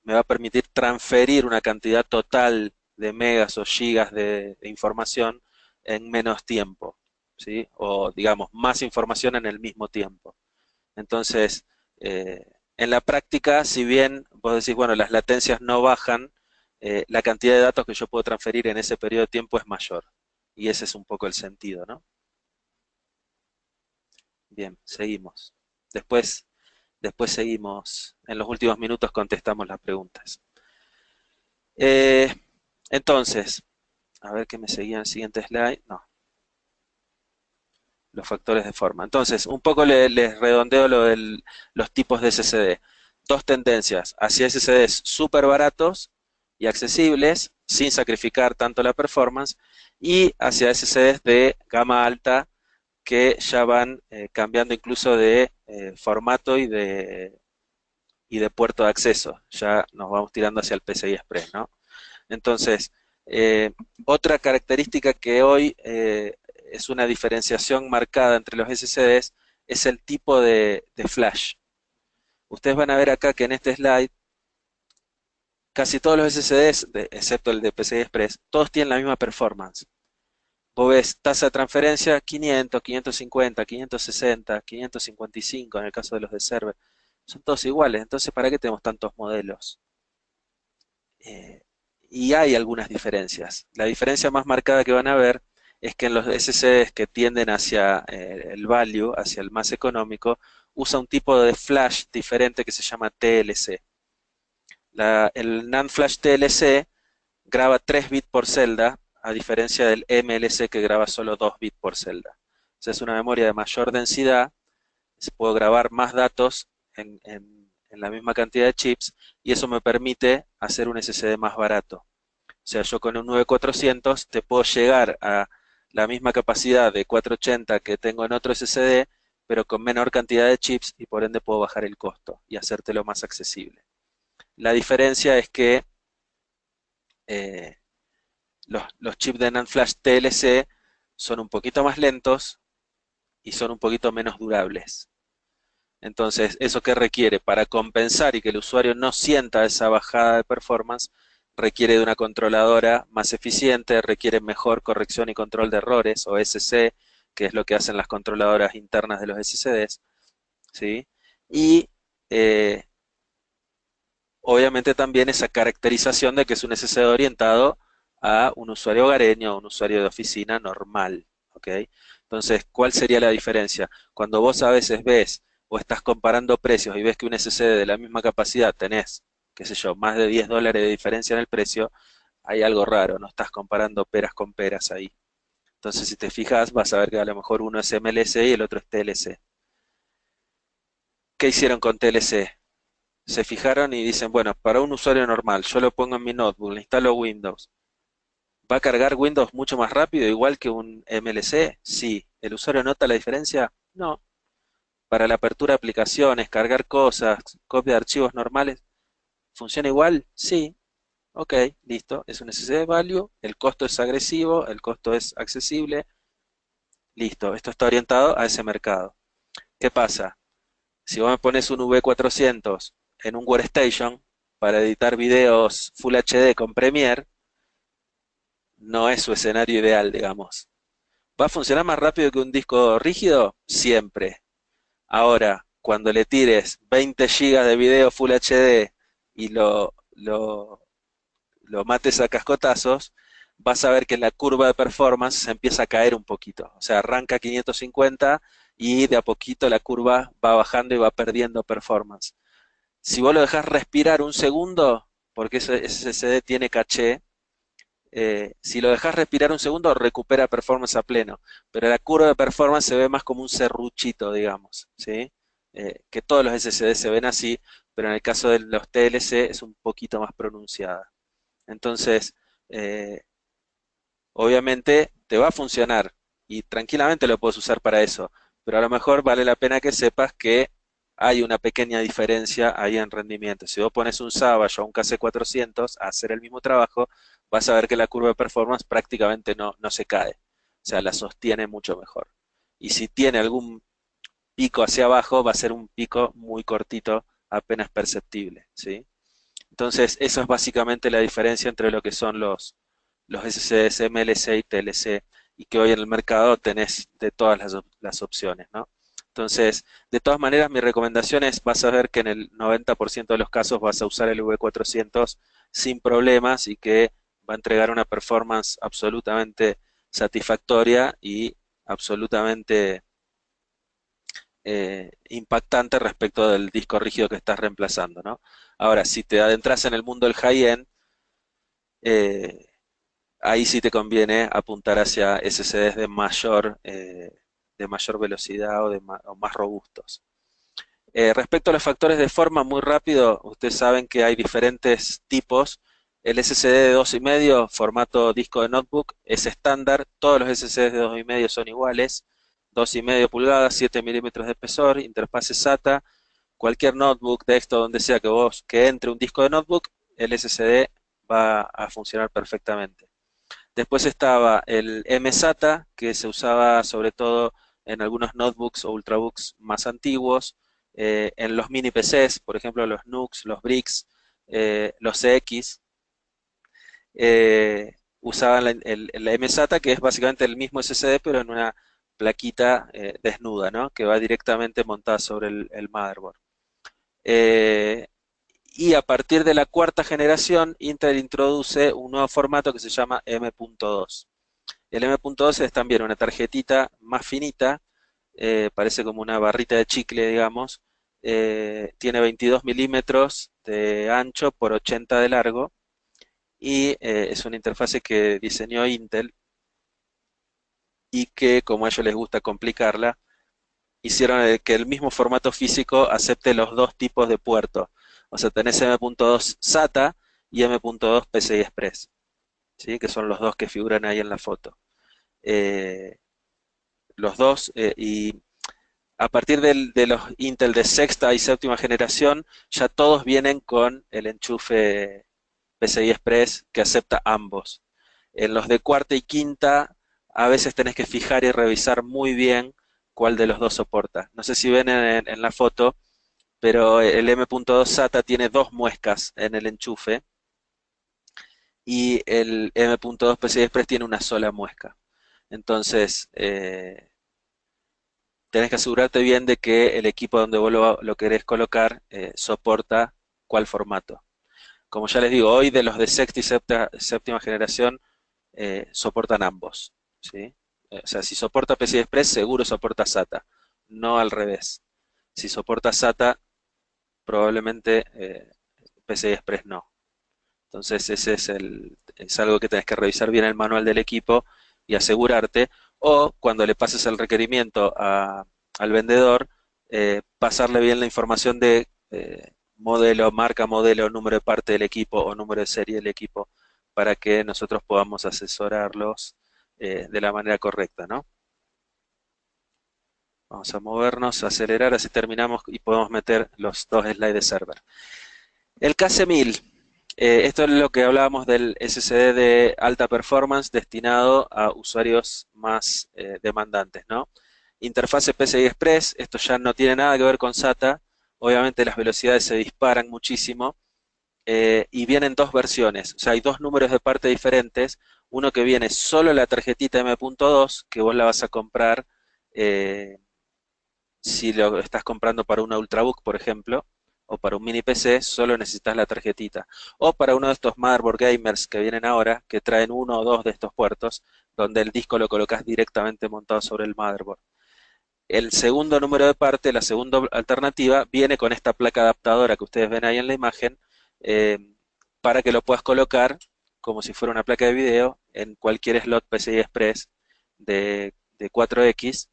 me va a permitir transferir una cantidad total de megas o gigas de información en menos tiempo, ¿sí? O digamos, más información en el mismo tiempo. Entonces, en la práctica, si bien vos decís, bueno, las latencias no bajan, la cantidad de datos que yo puedo transferir en ese periodo de tiempo es mayor. Y ese es un poco el sentido, ¿no? Bien, seguimos. Después, después seguimos. En los últimos minutos contestamos las preguntas. Eh, entonces, a ver qué me seguía en el siguiente slide. No, los factores de forma. Entonces, un poco les redondeo los tipos de SSD. Dos tendencias, hacia SSDs súper baratos y accesibles, sin sacrificar tanto la performance, y hacia SSDs de gama alta que ya van cambiando incluso de formato y de puerto de acceso. Ya nos vamos tirando hacia el PCI Express, ¿no? Entonces, eh, otra característica que hoy es una diferenciación marcada entre los SSDs es el tipo de flash. Ustedes van a ver acá que en este slide casi todos los SSDs, excepto el de PCI Express, todos tienen la misma performance. Vos ves tasa de transferencia 500, 550, 560, 555 en el caso de los de server. Son todos iguales, entonces ¿para qué tenemos tantos modelos? Eh, y hay algunas diferencias. La diferencia más marcada que van a ver es que en los SSDs que tienden hacia el value, hacia el más económico, usa un tipo de flash diferente que se llama TLC. El NAND Flash TLC graba 3 bits por celda, a diferencia del MLC que graba solo 2 bits por celda. O sea, es una memoria de mayor densidad, se puede grabar más datos en la misma cantidad de chips y eso me permite hacer un SSD más barato. O sea, yo con un 9400 te puedo llegar a la misma capacidad de 480 que tengo en otro SSD, pero con menor cantidad de chips y por ende puedo bajar el costo y hacértelo más accesible. La diferencia es que eh, los chips de NAND Flash TLC son un poquito más lentos y son un poquito menos durables. Entonces, ¿eso qué requiere? Para compensar y que el usuario no sienta esa bajada de performance, requiere de una controladora más eficiente, requiere mejor corrección y control de errores, o SC, que es lo que hacen las controladoras internas de los SSDs, ¿sí? Y eh, obviamente también esa caracterización de que es un SSD orientado a un usuario hogareño, a un usuario de oficina normal, ¿ok? Entonces, ¿cuál sería la diferencia? Cuando vos a veces ves o estás comparando precios y ves que un SSD de la misma capacidad tenés, qué sé yo, más de $10 de diferencia en el precio, hay algo raro, no estás comparando peras con peras ahí. Entonces, si te fijas, vas a ver que a lo mejor uno es MLC y el otro es TLC. ¿Qué hicieron con TLC? Se fijaron y dicen, bueno, para un usuario normal, yo lo pongo en mi notebook, le instalo Windows. ¿Va a cargar Windows mucho más rápido, igual que un MLC? Sí. ¿El usuario nota la diferencia? No. Para la apertura de aplicaciones, cargar cosas, copia de archivos normales, ¿funciona igual? Sí. Ok, listo. Es un SSD value, el costo es agresivo, el costo es accesible. Listo, esto está orientado a ese mercado. ¿Qué pasa? Si vos me pones un V400 en un workstation para editar videos Full HD con Premiere, no es su escenario ideal, digamos. ¿Va a funcionar más rápido que un disco rígido? Siempre. Ahora, cuando le tires 20 gigas de video Full HD y lo mates a cascotazos, vas a ver que la curva de performance se empieza a caer un poquito. O sea, arranca 550 y de a poquito la curva va bajando y va perdiendo performance. Si vos lo dejás respirar un segundo, porque ese CD tiene caché, si lo dejas respirar un segundo, recupera performance a pleno. Pero la curva de performance se ve más como un serruchito, digamos, ¿sí? Que todos los SSD se ven así, pero en el caso de los TLC es un poquito más pronunciada. Entonces, eh, obviamente te va a funcionar y tranquilamente lo puedes usar para eso, pero a lo mejor vale la pena que sepas que hay una pequeña diferencia ahí en rendimiento. Si vos pones un Savage o un KC400 a hacer el mismo trabajo, vas a ver que la curva de performance prácticamente no se cae, o sea, la sostiene mucho mejor. Y si tiene algún pico hacia abajo, va a ser un pico muy cortito, apenas perceptible, ¿sí? Entonces, eso es básicamente la diferencia entre lo que son los SSDs MLC y TLC, y que hoy en el mercado tenés de todas las opciones, ¿no? Entonces, de todas maneras, mi recomendación es, vas a ver que en el 90% de los casos vas a usar el V400 sin problemas y que va a entregar una performance absolutamente satisfactoria y absolutamente impactante respecto del disco rígido que estás reemplazando, ¿no? Ahora, si te adentras en el mundo del high-end, eh, ahí sí te conviene apuntar hacia SSDs de mayor velocidad o más robustos. Respecto a los factores de forma, muy rápido, ustedes saben que hay diferentes tipos. El SSD de 2,5, formato disco de notebook, es estándar. Todos los SSDs de 2,5 son iguales. 2,5 pulgadas, 7 milímetros de espesor, interfase SATA. Cualquier notebook, desktop, donde sea que entre un disco de notebook, el SSD va a funcionar perfectamente. Después estaba el MSATA, que se usaba sobre todo en algunos notebooks o ultrabooks más antiguos, en los mini PCs, por ejemplo los NUCs, los BRICS, los CX, usaban la MSATA, que es básicamente el mismo SSD, pero en una plaquita desnuda, ¿no? Que va directamente montada sobre el motherboard. Eh, y a partir de la cuarta generación, Intel introduce un nuevo formato que se llama M.2. El M.2 es también una tarjetita más finita, parece como una barrita de chicle, digamos. Tiene 22 milímetros de ancho por 80 de largo y es una interfase que diseñó Intel y que, como a ellos les gusta complicarla, hicieron que el mismo formato físico acepte los dos tipos de puertos. O sea, tenés M.2 SATA y M.2 PCI Express, ¿sí? Que son los dos que figuran ahí en la foto. Eh, los dos, y a partir de los Intel de sexta y séptima generación, ya todos vienen con el enchufe PCI Express que acepta ambos. En los de cuarta y quinta, a veces tenés que fijar y revisar muy bien cuál de los dos soporta. No sé si ven en la foto, pero el M.2 SATA tiene dos muescas en el enchufe y el M.2 PCI Express tiene una sola muesca. Entonces, tenés que asegurarte bien de que el equipo donde vos lo querés colocar soporta cuál formato. Como ya les digo, hoy de los de sexta y séptima generación soportan ambos, ¿sí? O sea, si soporta PCI Express, seguro soporta SATA, no al revés. Si soporta SATA, probablemente PCI Express no. Entonces ese es algo que tenés que revisar bien el manual del equipo y asegurarte, o cuando le pases el requerimiento al vendedor, pasarle bien la información de modelo, marca, modelo, número de parte del equipo o número de serie del equipo para que nosotros podamos asesorarlos de la manera correcta, ¿no? Vamos a movernos, a acelerar, así terminamos y podemos meter los dos slides de server. El KC1000, esto es lo que hablábamos del SSD de alta performance destinado a usuarios más demandantes, ¿no? Interfase PCI Express, esto ya no tiene nada que ver con SATA, obviamente las velocidades se disparan muchísimo y vienen dos versiones, o sea, hay dos números de parte diferentes, uno que viene solo la tarjetita M.2, que vos la vas a comprar eh, si lo estás comprando para una Ultrabook, por ejemplo, o para un mini PC, solo necesitas la tarjetita. O para uno de estos motherboard gamers que vienen ahora, que traen uno o dos de estos puertos, donde el disco lo colocas directamente montado sobre el motherboard. El segundo número de parte, la segunda alternativa, viene con esta placa adaptadora que ustedes ven ahí en la imagen, eh, para que lo puedas colocar como si fuera una placa de video en cualquier slot PCI Express de 4X,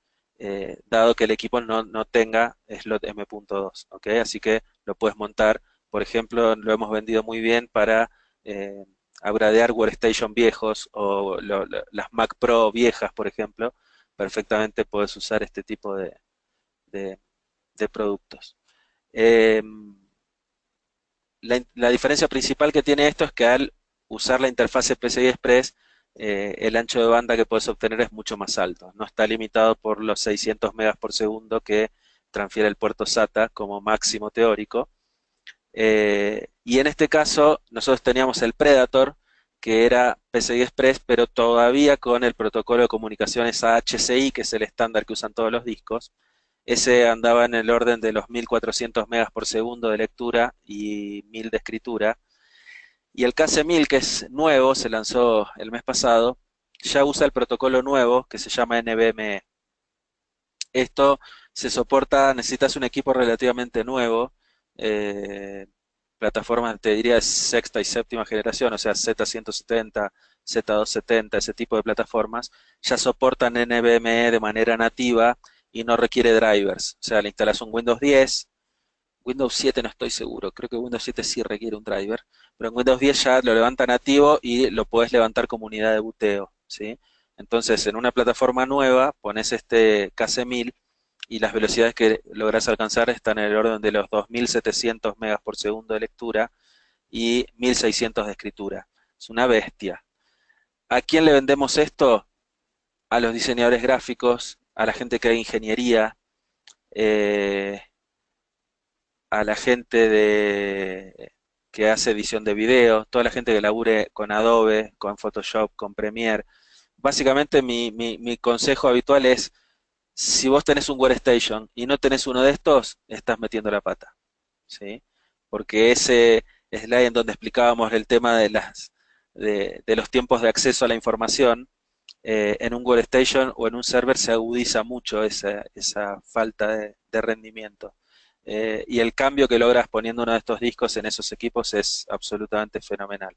dado que el equipo no tenga slot M.2, ¿ok? Así que lo puedes montar, por ejemplo, lo hemos vendido muy bien para upgradear workstation viejos o las Mac Pro viejas, por ejemplo, perfectamente puedes usar este tipo de, de productos. Eh, la diferencia principal que tiene esto es que al usar la interfase PCI Express, el ancho de banda que puedes obtener es mucho más alto. No está limitado por los 600 megas por segundo que transfiere el puerto SATA como máximo teórico. Y en este caso, nosotros teníamos el Predator, que era PCI Express, pero todavía con el protocolo de comunicaciones AHCI, que es el estándar que usan todos los discos. Ese andaba en el orden de los 1400 megas por segundo de lectura y 1000 de escritura. Y el KC1000, que es nuevo, se lanzó el mes pasado, ya usa el protocolo nuevo que se llama NVMe. Esto se soporta, necesitas un equipo relativamente nuevo, eh, plataformas, te diría, de sexta y séptima generación, o sea, Z170, Z270, ese tipo de plataformas, ya soportan NVMe de manera nativa y no requiere drivers. O sea, le instalas un Windows 10, Windows 7 no estoy seguro, creo que Windows 7 sí requiere un driver, pero en Windows 10 ya lo levanta nativo y lo puedes levantar como unidad de buteo, ¿sí? Entonces, en una plataforma nueva pones este KC1000 y las velocidades que logras alcanzar están en el orden de los 2700 megas por segundo de lectura y 1600 de escritura. Es una bestia. ¿A quién le vendemos esto? A los diseñadores gráficos, a la gente que hace ingeniería, eh, a la gente que hace edición de video, toda la gente que labure con Adobe, con Photoshop, con Premiere. Básicamente mi consejo habitual es, si vos tenés un Workstation y no tenés uno de estos, estás metiendo la pata, ¿sí? Porque ese slide en donde explicábamos el tema de los tiempos de acceso a la información, en un Workstation o en un server se agudiza mucho esa falta de rendimiento. Y el cambio que logras poniendo uno de estos discos en esos equipos es absolutamente fenomenal.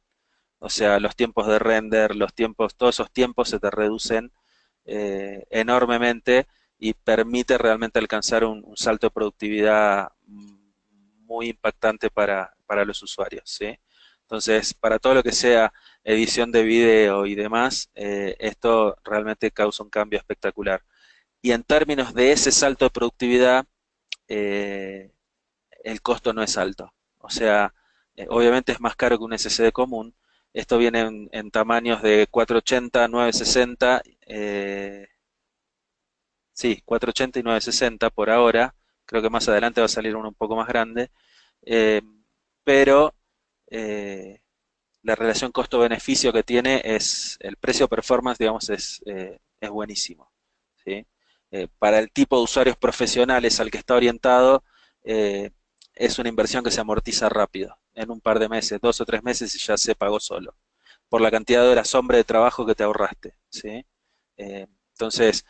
O sea, los tiempos de render, todos esos tiempos se te reducen enormemente y permite realmente alcanzar un salto de productividad muy impactante para los usuarios, ¿sí? Entonces, para todo lo que sea edición de video y demás, esto realmente causa un cambio espectacular. Y en términos de ese salto de productividad, eh, el costo no es alto. O sea, obviamente es más caro que un SSD común. Esto viene en tamaños de 480, 960, sí, 480 y 960 por ahora. Creo que más adelante va a salir uno un poco más grande. Eh, pero eh, la relación costo-beneficio que tiene es, el precio-performance, digamos, es buenísimo, ¿sí? Para el tipo de usuarios profesionales al que está orientado, eh, es una inversión que se amortiza rápido, en un par de meses, 2 o 3 meses y ya se pagó solo, por la cantidad de horas hombre de trabajo que te ahorraste, ¿sí? Entonces,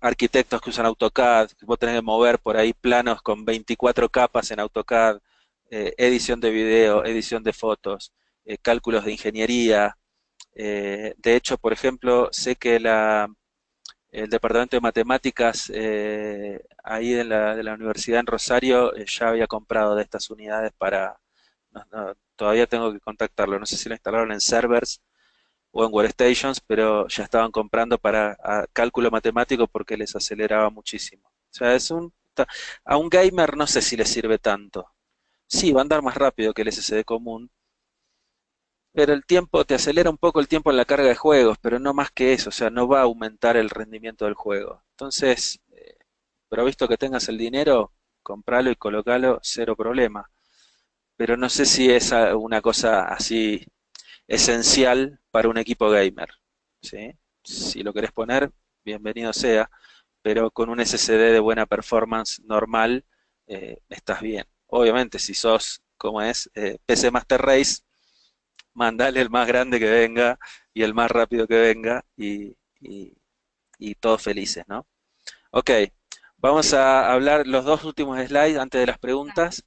arquitectos que usan AutoCAD, vos tenés que mover por ahí planos con 24 capas en AutoCAD, edición de video, edición de fotos, cálculos de ingeniería. De hecho, por ejemplo, sé que el departamento de matemáticas ahí de la universidad en Rosario ya había comprado de estas unidades para... todavía tengo que contactarlo, no sé si lo instalaron en servers o en workstations, pero ya estaban comprando para cálculo matemático porque les aceleraba muchísimo. O sea, a un gamer no sé si le sirve tanto. Sí, va a andar más rápido que el SSD común, pero el tiempo te acelera un poco el tiempo en la carga de juegos, pero no más que eso, o sea, no va a aumentar el rendimiento del juego. Entonces, pero visto que tengas el dinero, compralo y colocalo, cero problema. Pero no sé si es una cosa así esencial para un equipo gamer, ¿sí? Si lo querés poner, bienvenido sea, pero con un SSD de buena performance normal, estás bien. Obviamente, si sos, como es, PC Master Race, mandale el más grande que venga y el más rápido que venga y todos felices, ¿no? Ok, vamos a hablar los dos últimos slides antes de las preguntas.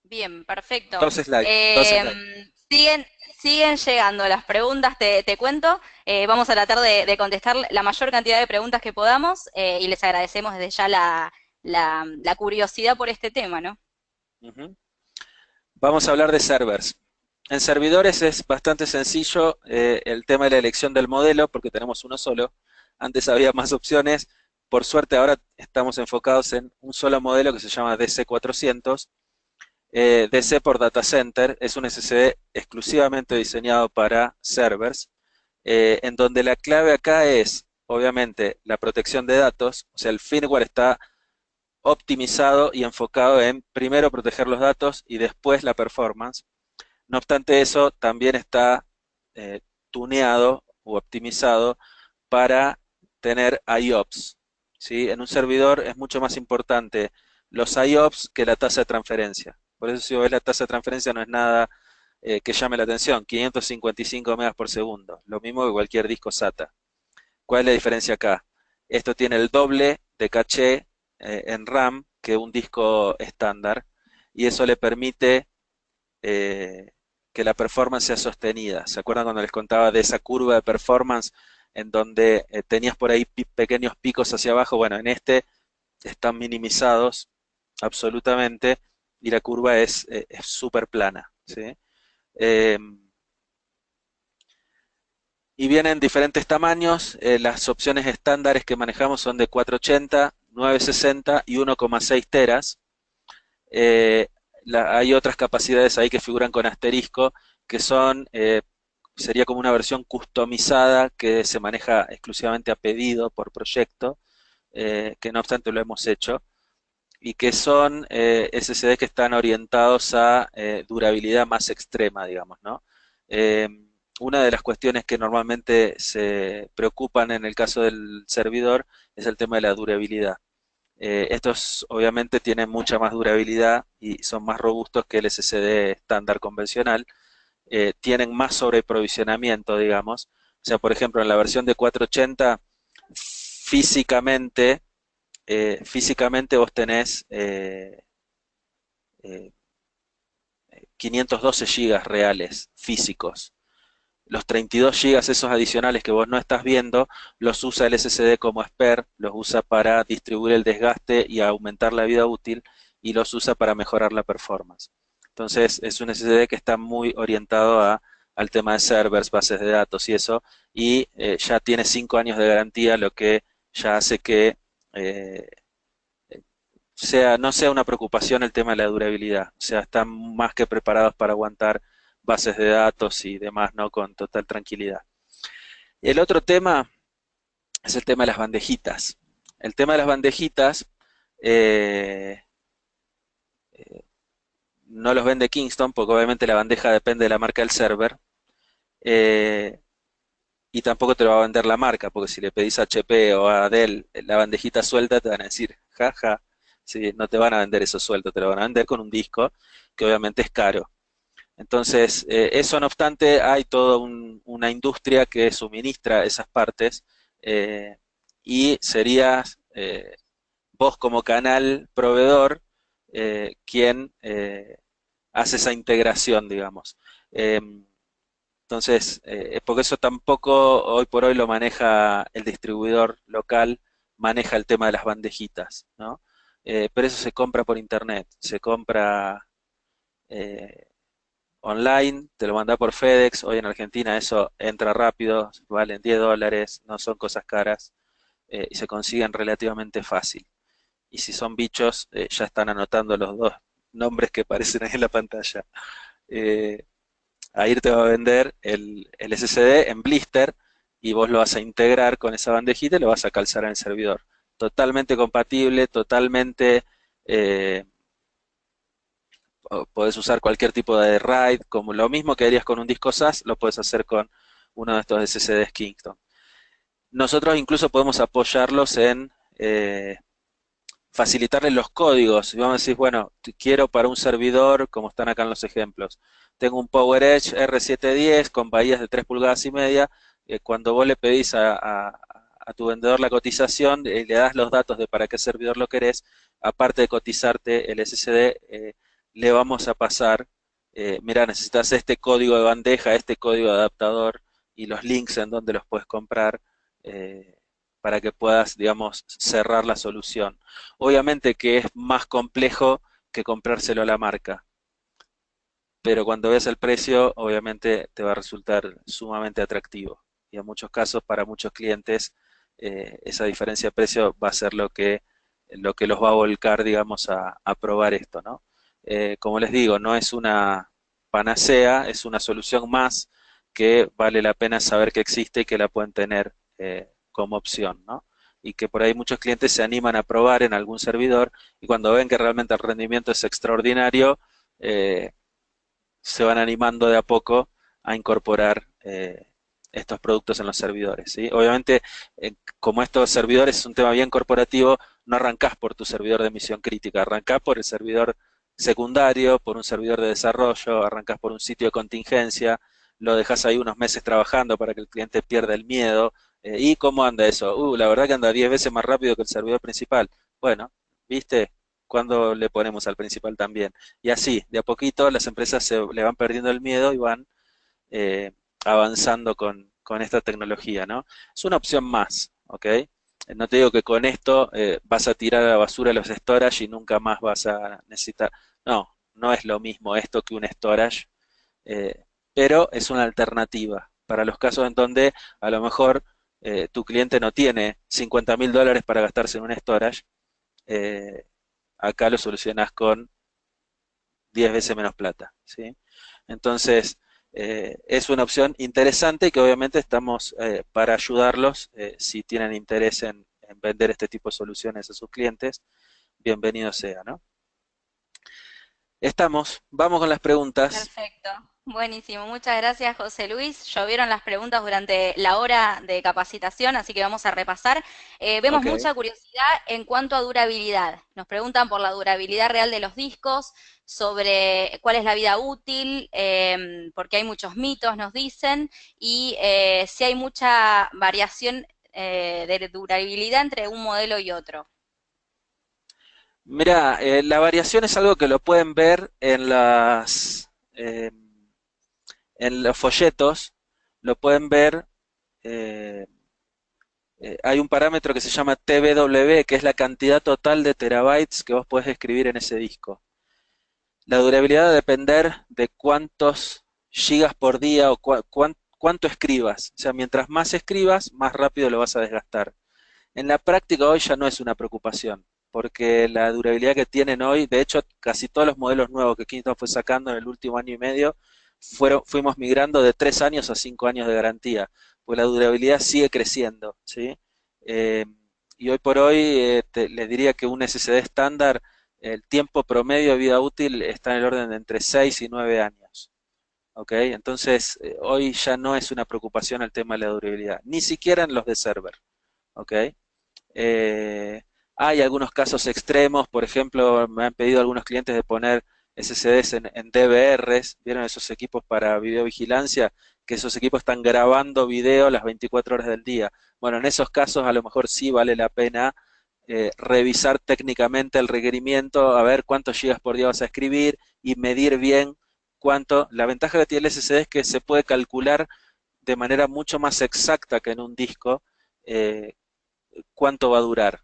Bien, perfecto. Dos slides, dos slides. Siguen, siguen llegando las preguntas, te cuento. Vamos a tratar de contestar la mayor cantidad de preguntas que podamos y les agradecemos desde ya la curiosidad por este tema, ¿no? Ujú. Vamos a hablar de servers. En servidores es bastante sencillo el tema de la elección del modelo porque tenemos uno solo. Antes había más opciones. Por suerte ahora estamos enfocados en un solo modelo que se llama DC400 DC por Data Center es un SSD exclusivamente diseñado para servers, en donde la clave acá es, obviamente, la protección de datos, o sea, el firmware está optimizado y enfocado en primero proteger los datos y después la performance. No obstante eso, también está tuneado u optimizado para tener IOPS. ¿Sí? En un servidor es mucho más importante los IOPS que la tasa de transferencia. Por eso si vos ves la tasa de transferencia no es nada que llame la atención, 555 megas por segundo, lo mismo que cualquier disco SATA. ¿Cuál es la diferencia acá? Esto tiene el doble de caché en RAM que un disco estándar y eso le permite que la performance sea sostenida. ¿Se acuerdan cuando les contaba de esa curva de performance en donde tenías por ahí pequeños picos hacia abajo? Bueno, en este están minimizados absolutamente y la curva es súper plana. ¿Sí? Eh, y vienen diferentes tamaños. Las opciones estándares que manejamos son de 480, 960 y 1,6 teras. Eh, hay otras capacidades ahí que figuran con asterisco, que son, sería como una versión customizada que se maneja exclusivamente a pedido por proyecto, que no obstante lo hemos hecho, y que son SSD que están orientados a durabilidad más extrema, digamos, ¿no? Eh, una de las cuestiones que normalmente se preocupan en el caso del servidor es el tema de la durabilidad. Estos obviamente tienen mucha más durabilidad y son más robustos que el SSD estándar convencional. Tienen más sobreprovisionamiento, digamos. O sea, por ejemplo, en la versión de 480, físicamente, físicamente vos tenés eh, 512 gigas reales físicos. Los 32 gigas esos adicionales que vos no estás viendo, los usa el SSD como spare, los usa para distribuir el desgaste y aumentar la vida útil, y los usa para mejorar la performance. Entonces es un SSD que está muy orientado al tema de servers, bases de datos y eso, y ya tiene 5 años de garantía, lo que ya hace que eh, no sea una preocupación el tema de la durabilidad. O sea, están más que preparados para aguantar bases de datos y demás, ¿no? Con total tranquilidad. El otro tema es el tema de las bandejitas. El tema de las bandejitas eh, eh, no los vende Kingston porque obviamente la bandeja depende de la marca del server, eh, y tampoco te lo va a vender la marca porque si le pedís a HP o a Dell la bandejita suelta te van a decir, jaja, sí, no te van a vender eso suelto, te lo van a vender con un disco que obviamente es caro. Entonces, eso no obstante, hay toda una industria que suministra esas partes, eh, y serías vos como canal proveedor quien hace esa integración, digamos. Eh, entonces, porque eso tampoco hoy por hoy lo maneja el distribuidor local, maneja el tema de las bandejitas, ¿no? Pero eso se compra por internet, se compra eh, online, te lo manda por FedEx. Hoy en Argentina eso entra rápido, valen $10, no son cosas caras, y se consiguen relativamente fácil. Y si son bichos, ya están anotando los dos nombres que aparecen ahí en la pantalla. Eh, Ahí te va a vender el SSD en blister y vos lo vas a integrar con esa bandejita y lo vas a calzar en el servidor. Totalmente compatible, totalmente eh, podés usar cualquier tipo de RAID, como lo mismo que harías con un disco SAS, lo puedes hacer con uno de estos SSDs Kingston. Nosotros incluso podemos apoyarlos en facilitarles los códigos. Y vamos a decir, bueno, quiero para un servidor, como están acá en los ejemplos, tengo un PowerEdge R710 con bahías de 3 pulgadas y media. Cuando vos le pedís a tu vendedor la cotización, le das los datos de para qué servidor lo querés, aparte de cotizarte el SSD, le vamos a pasar, mira, necesitas este código de bandeja, este código de adaptador y los links en donde los puedes comprar, para que puedas, digamos, cerrar la solución. Obviamente que es más complejo que comprárselo a la marca, pero cuando ves el precio, obviamente te va a resultar sumamente atractivo. Y en muchos casos, para muchos clientes, esa diferencia de precio va a ser lo que los va a volcar, digamos, a probar esto, ¿no? como les digo, no es una panacea, es una solución más que vale la pena saber que existe y que la pueden tener como opción, ¿no? Y que por ahí muchos clientes se animan a probar en algún servidor y cuando ven que realmente el rendimiento es extraordinario, eh, se van animando de a poco a incorporar estos productos en los servidores, ¿sí? Obviamente, como estos servidores es un tema bien corporativo, no arrancás por tu servidor de misión crítica, arrancás por el servidor secundario, por un servidor de desarrollo, arrancás por un sitio de contingencia, lo dejas ahí unos meses trabajando para que el cliente pierda el miedo. ¿Y cómo anda eso? La verdad que anda 10 veces más rápido que el servidor principal. Bueno, ¿viste? ¿Cuándo le ponemos al principal también? Y así, de a poquito las empresas le van perdiendo el miedo y van avanzando con esta tecnología, ¿no? Es una opción más, ¿ok? No te digo que con esto vas a tirar a la basura los storage y nunca más vas a necesitar. No, no es lo mismo esto que un storage, eh, pero es una alternativa para los casos en donde a lo mejor tu cliente no tiene $50.000 para gastarse en un storage. eh, Acá lo solucionas con 10 veces menos plata, ¿sí? Entonces, es una opción interesante que obviamente estamos para ayudarlos si tienen interés en vender este tipo de soluciones a sus clientes, bienvenido sea, ¿no? Vamos con las preguntas. Perfecto, buenísimo. Muchas gracias, José Luis. Llovieron las preguntas durante la hora de capacitación, así que vamos a repasar. Vemos Ok. mucha curiosidad en cuanto a durabilidad. Nos preguntan por la durabilidad real de los discos, sobre cuál es la vida útil, porque hay muchos mitos, nos dicen, y si hay mucha variación de durabilidad entre un modelo y otro. Mira, la variación es algo que lo pueden ver en los folletos, lo pueden ver. eh, Hay un parámetro que se llama TBW, que es la cantidad total de terabytes que vos podés escribir en ese disco. La durabilidad va a depender de cuántos gigas por día o cuánto escribas. O sea, mientras más escribas, más rápido lo vas a desgastar. En la práctica hoy ya no es una preocupación, porque la durabilidad que tienen hoy, de hecho, casi todos los modelos nuevos que Kingston fue sacando en el último año y medio, fuimos migrando de 3 años a 5 años de garantía, pues la durabilidad sigue creciendo, ¿sí? Eh, y hoy por hoy les diría que un SSD estándar, el tiempo promedio de vida útil está en el orden de entre 6 y 9 años. ¿Ok? Entonces, hoy ya no es una preocupación el tema de la durabilidad, ni siquiera en los de server. ¿Ok? Eh, Hay algunos casos extremos, por ejemplo, me han pedido algunos clientes de poner SSDs en DVRs, ¿vieron esos equipos para videovigilancia? Que esos equipos están grabando video las 24 horas del día. Bueno, en esos casos a lo mejor sí vale la pena revisar técnicamente el requerimiento, a ver cuántos gigas por día vas a escribir y medir bien cuánto. La ventaja que tiene el SSD es que se puede calcular de manera mucho más exacta que en un disco eh, cuánto va a durar.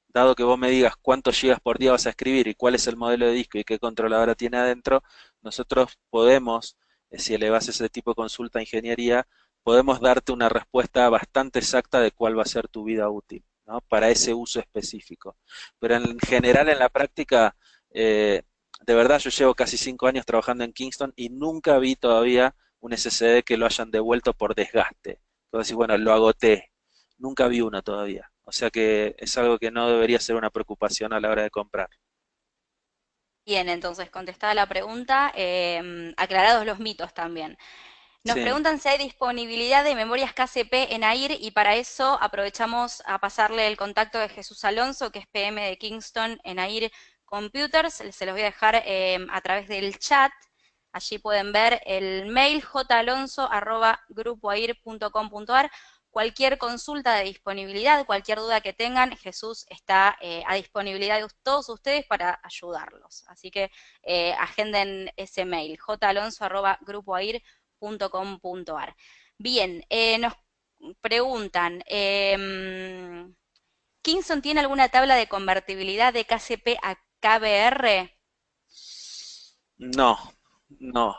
Dado que vos me digas cuántos gigas por día vas a escribir y cuál es el modelo de disco y qué controladora tiene adentro, nosotros podemos, si elevas ese tipo de consulta a ingeniería, podemos darte una respuesta bastante exacta de cuál va a ser tu vida útil, ¿no? Para ese uso específico. Pero en general, en la práctica, de verdad, yo llevo casi 5 años trabajando en Kingston y nunca vi todavía un SSD que lo hayan devuelto por desgaste. Entonces, bueno, lo agoté. Nunca vi uno todavía. O sea que es algo que no debería ser una preocupación a la hora de comprar. Bien, entonces, contestada la pregunta, aclarados los mitos también. Nos Sí. preguntan si hay disponibilidad de memorias KCP en AIR y para eso aprovechamos a pasarle el contacto de Jesús Alonso, que es PM de Kingston en AIR Computers. Se los voy a dejar a través del chat. Allí pueden ver el mail jalonso@grupoair.com.ar. Cualquier consulta de disponibilidad, cualquier duda que tengan, Jesús está a disponibilidad de todos ustedes para ayudarlos. Así que agenden ese mail, jalonso@grupoair.com.ar. Bien, nos preguntan, ¿Kingston tiene alguna tabla de convertibilidad de KCP a KBR? No, no.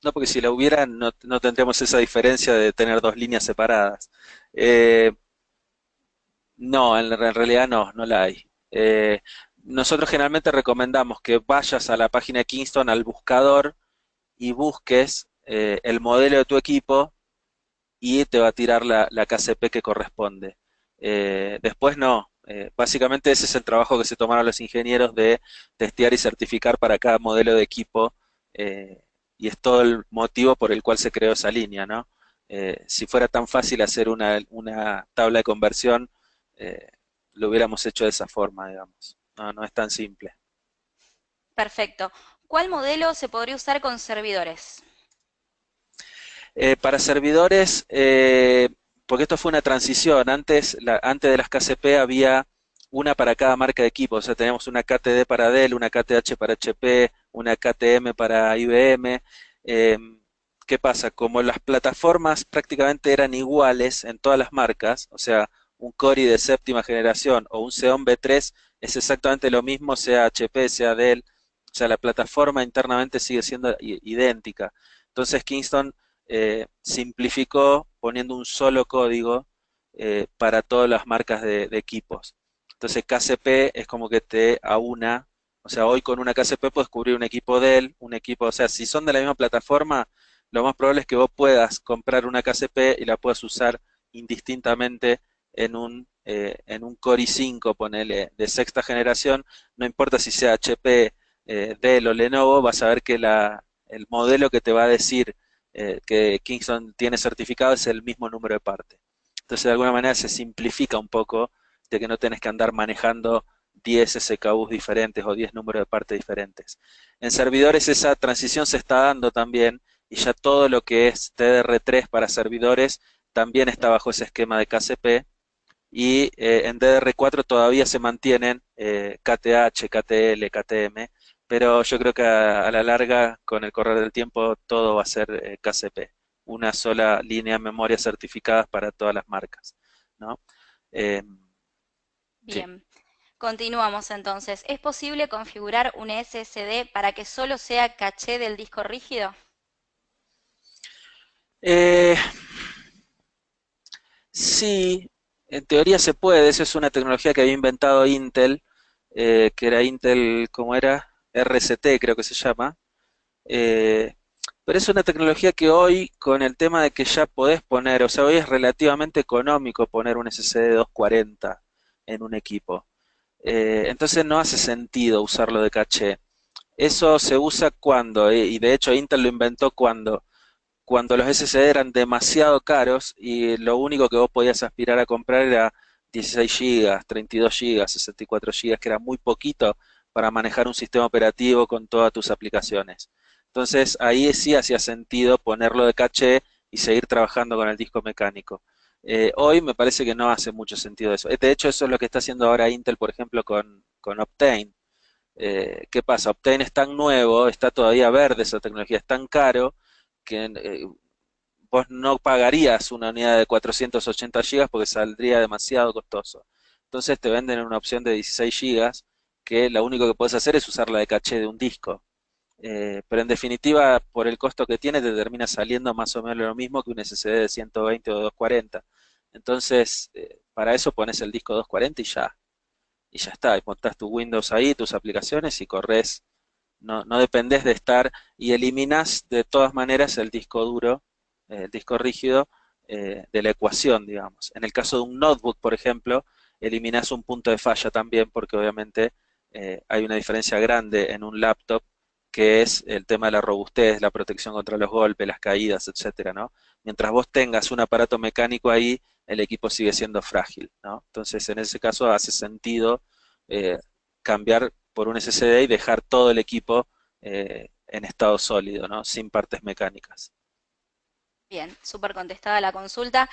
No, porque si la hubiera, no tendríamos esa diferencia de tener dos líneas separadas. Eh, no, en realidad no, no la hay. nosotros generalmente recomendamos que vayas a la página de Kingston, al buscador, y busques el modelo de tu equipo y te va a tirar la KCP que corresponde. Después no, básicamente ese es el trabajo que se tomaron los ingenieros de testear y certificar para cada modelo de equipo eh, y es todo el motivo por el cual se creó esa línea, ¿no? Si fuera tan fácil hacer una tabla de conversión, eh, lo hubiéramos hecho de esa forma, digamos. No, no es tan simple. Perfecto. ¿Cuál modelo se podría usar con servidores? Para servidores, porque esto fue una transición, antes de las KCP había una para cada marca de equipo, o sea, teníamos una KTD para Dell, una KTH para HP, una KTM para IBM. Eh, ¿Qué pasa? Como las plataformas prácticamente eran iguales en todas las marcas, o sea, un Core de séptima generación o un Xeon B3 es exactamente lo mismo, sea HP, sea Dell, o sea, la plataforma internamente sigue siendo idéntica. Entonces Kingston simplificó poniendo un solo código para todas las marcas de equipos. Entonces KCP es como que te aúna, o sea, hoy con una KCP puedes cubrir un equipo Dell, un equipo, o sea, si son de la misma plataforma, lo más probable es que vos puedas comprar una KCP y la puedas usar indistintamente en un Core i5, ponele, de sexta generación, no importa si sea HP, Dell o Lenovo, vas a ver que el modelo que te va a decir que Kingston tiene certificado es el mismo número de parte. Entonces, de alguna manera se simplifica un poco de que no tenés que andar manejando 10 SKUs diferentes o 10 números de parte diferentes. En servidores esa transición se está dando también y ya todo lo que es DDR3 para servidores también está bajo ese esquema de KCP y en DDR4 todavía se mantienen KTH, KTL, KTM, pero yo creo que a la larga, con el correr del tiempo, todo va a ser KCP, una sola línea de memoria certificada para todas las marcas, ¿no? Eh, sí. Bien. Continuamos entonces. ¿Es posible configurar un SSD para que solo sea caché del disco rígido? Eh, sí, en teoría se puede, eso es una tecnología que había inventado Intel, que era Intel, ¿cómo era? RCT creo que se llama. Eh, pero es una tecnología que hoy, con el tema de que ya podés poner, o sea, hoy es relativamente económico poner un SSD 240 en un equipo. Entonces no hace sentido usarlo de caché. Eso se usa cuando, y de hecho Intel lo inventó cuando los SSD eran demasiado caros y lo único que vos podías aspirar a comprar era 16 GB, 32 GB, 64 GB, que era muy poquito para manejar un sistema operativo con todas tus aplicaciones. Entonces ahí sí hacía sentido ponerlo de caché y seguir trabajando con el disco mecánico. Hoy me parece que no hace mucho sentido eso. De hecho, eso es lo que está haciendo ahora Intel, por ejemplo, con Optane. ¿Qué pasa? Optane es tan nuevo, está todavía verde esa tecnología, es tan caro que vos no pagarías una unidad de 480 gigas porque saldría demasiado costoso. Entonces te venden una opción de 16 gigas que lo único que puedes hacer es usar la de caché de un disco. Pero en definitiva, por el costo que tiene, te termina saliendo más o menos lo mismo que un SSD de 120 o 240. Entonces, para eso pones el disco 240 y ya está. Y montás tu Windows ahí, tus aplicaciones y corres. No, no dependés de estar y eliminás de todas maneras el disco duro, el disco rígido de la ecuación, digamos. En el caso de un notebook, por ejemplo, eliminás un punto de falla también porque obviamente hay una diferencia grande en un laptop que es el tema de la robustez, la protección contra los golpes, las caídas, etcétera, ¿no? Mientras vos tengas un aparato mecánico ahí, el equipo sigue siendo frágil, ¿no? Entonces, en ese caso hace sentido eh, cambiar por un SSD y dejar todo el equipo en estado sólido, ¿no? Sin partes mecánicas. Bien, súper contestada la consulta.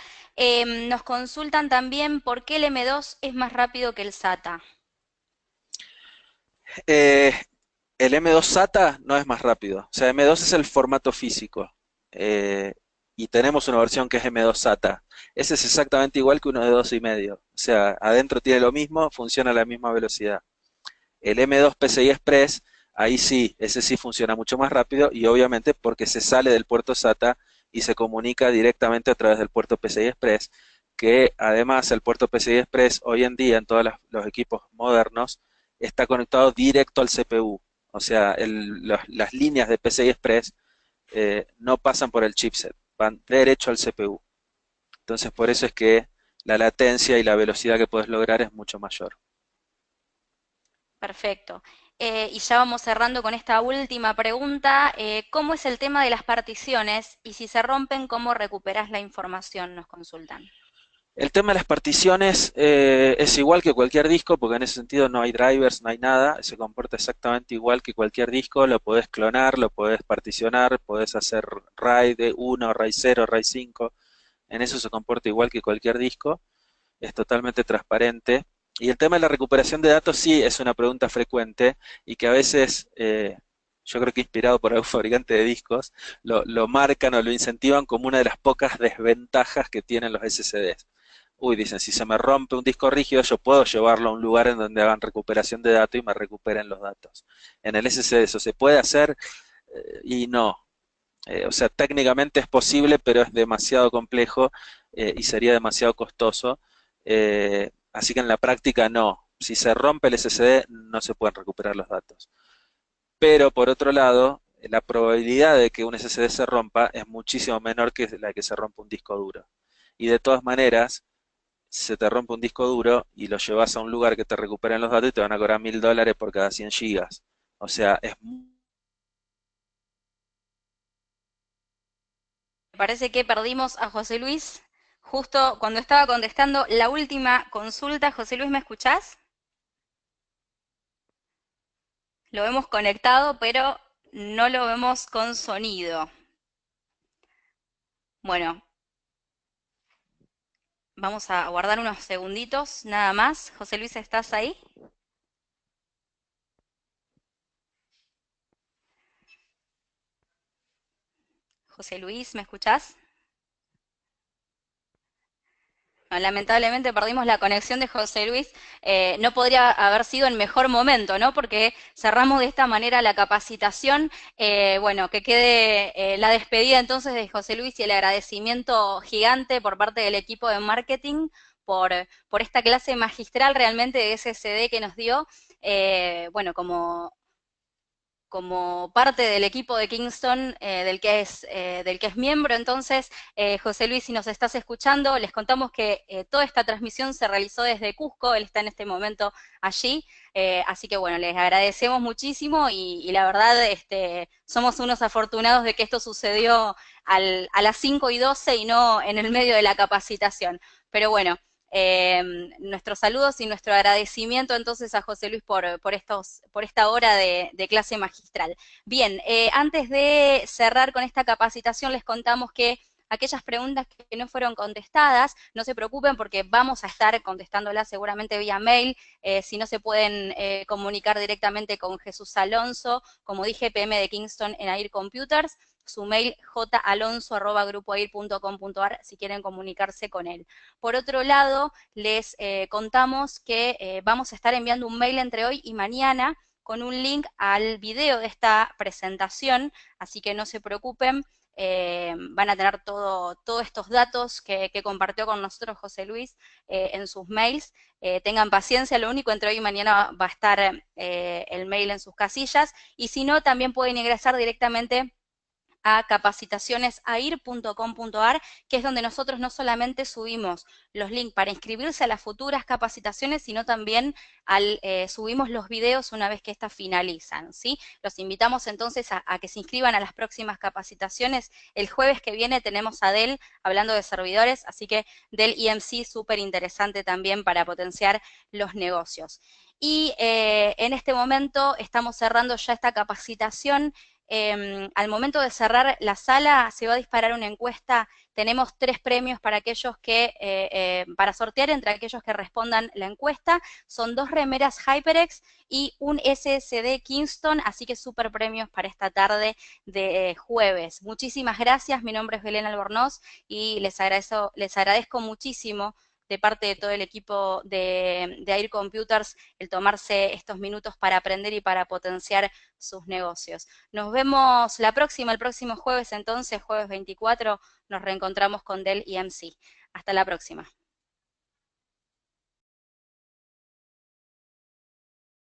Nos consultan también por qué el M2 es más rápido que el SATA. Eh, el M2 SATA no es más rápido, o sea, M2 es el formato físico eh, y tenemos una versión que es M2 SATA. Ese es exactamente igual que uno de 2,5, o sea, adentro tiene lo mismo, funciona a la misma velocidad. El M2 PCI Express, ahí sí, ese sí funciona mucho más rápido y obviamente porque se sale del puerto SATA y se comunica directamente a través del puerto PCI Express, que además el puerto PCI Express hoy en día en todos los equipos modernos está conectado directo al CPU. O sea, las líneas de PCI Express no pasan por el chipset, van derecho al CPU. Entonces, por eso es que la latencia y la velocidad que puedes lograr es mucho mayor. Perfecto. Y ya vamos cerrando con esta última pregunta. ¿Cómo es el tema de las particiones? Y si se rompen, ¿cómo recuperas la información? Nos consultan. El tema de las particiones es igual que cualquier disco, porque en ese sentido no hay drivers, no hay nada, se comporta exactamente igual que cualquier disco, lo podés clonar, lo podés particionar, podés hacer RAID 1, RAID 0, RAID 5, en eso se comporta igual que cualquier disco, es totalmente transparente. Y el tema de la recuperación de datos sí es una pregunta frecuente y que a veces, yo creo que inspirado por algún fabricante de discos, lo marcan o lo incentivan como una de las pocas desventajas que tienen los SSDs. Uy, dicen, si se me rompe un disco rígido, yo puedo llevarlo a un lugar en donde hagan recuperación de datos y me recuperen los datos. En el SSD eso se puede hacer y no. O sea, técnicamente es posible, pero es demasiado complejo y sería demasiado costoso. Así que en la práctica no. Si se rompe el SSD, no se pueden recuperar los datos. Pero por otro lado, la probabilidad de que un SSD se rompa es muchísimo menor que la que se rompa un disco duro. Y de todas maneras, se te rompe un disco duro y lo llevas a un lugar que te recuperen los datos y te van a cobrar $1000 por cada 100 gigas. O sea, Me parece que perdimos a José Luis justo cuando estaba contestando la última consulta. José Luis, ¿me escuchás? Lo vemos conectado, pero no lo vemos con sonido. Bueno, vamos a guardar unos segunditos nada más. José Luis, ¿estás ahí? José Luis, ¿me escuchás? No, lamentablemente perdimos la conexión de José Luis. No podría haber sido en mejor momento, ¿no? Porque cerramos de esta manera la capacitación. Bueno, que quede la despedida entonces de José Luis y el agradecimiento gigante por parte del equipo de marketing por esta clase magistral realmente de SSD que nos dio. Bueno, como parte del equipo de Kingston del que es miembro. Entonces, José Luis, si nos estás escuchando, les contamos que toda esta transmisión se realizó desde Cusco, él está en este momento allí, así que bueno, les agradecemos muchísimo y la verdad somos unos afortunados de que esto sucedió a las 5:12 y no en el medio de la capacitación. Pero bueno, nuestros saludos y nuestro agradecimiento entonces a José Luis por esta hora de clase magistral. Bien, antes de cerrar con esta capacitación les contamos que aquellas preguntas que no fueron contestadas, no se preocupen porque vamos a estar contestándolas seguramente vía mail, si no se pueden comunicar directamente con Jesús Alonso, como dije, PM de Kingston en Air Computers, su mail jalonso@grupoair.com.ar si quieren comunicarse con él. Por otro lado, les contamos que vamos a estar enviando un mail entre hoy y mañana con un link al video de esta presentación, así que no se preocupen, van a tener todos estos datos que compartió con nosotros José Luis en sus mails. Tengan paciencia, lo único entre hoy y mañana va a estar el mail en sus casillas, y si no, también pueden ingresar directamente a capacitacionesair.com.ar, que es donde nosotros no solamente subimos los links para inscribirse a las futuras capacitaciones, sino también subimos los videos una vez que estas finalizan, ¿sí? Los invitamos entonces a que se inscriban a las próximas capacitaciones. El jueves que viene tenemos a Dell hablando de servidores, así que Dell EMC súper interesante también para potenciar los negocios. Y en este momento estamos cerrando ya esta capacitación. Al momento de cerrar la sala se va a disparar una encuesta. Tenemos 3 premios para aquellos para sortear entre aquellos que respondan la encuesta. Son 2 remeras HyperX y un SSD Kingston, así que súper premios para esta tarde de jueves. Muchísimas gracias, mi nombre es Belén Albornoz y les agradezco muchísimo de parte de todo el equipo de Air Computers el tomarse estos minutos para aprender y para potenciar sus negocios. Nos vemos el próximo jueves entonces, jueves 24, nos reencontramos con Dell EMC. Hasta la próxima.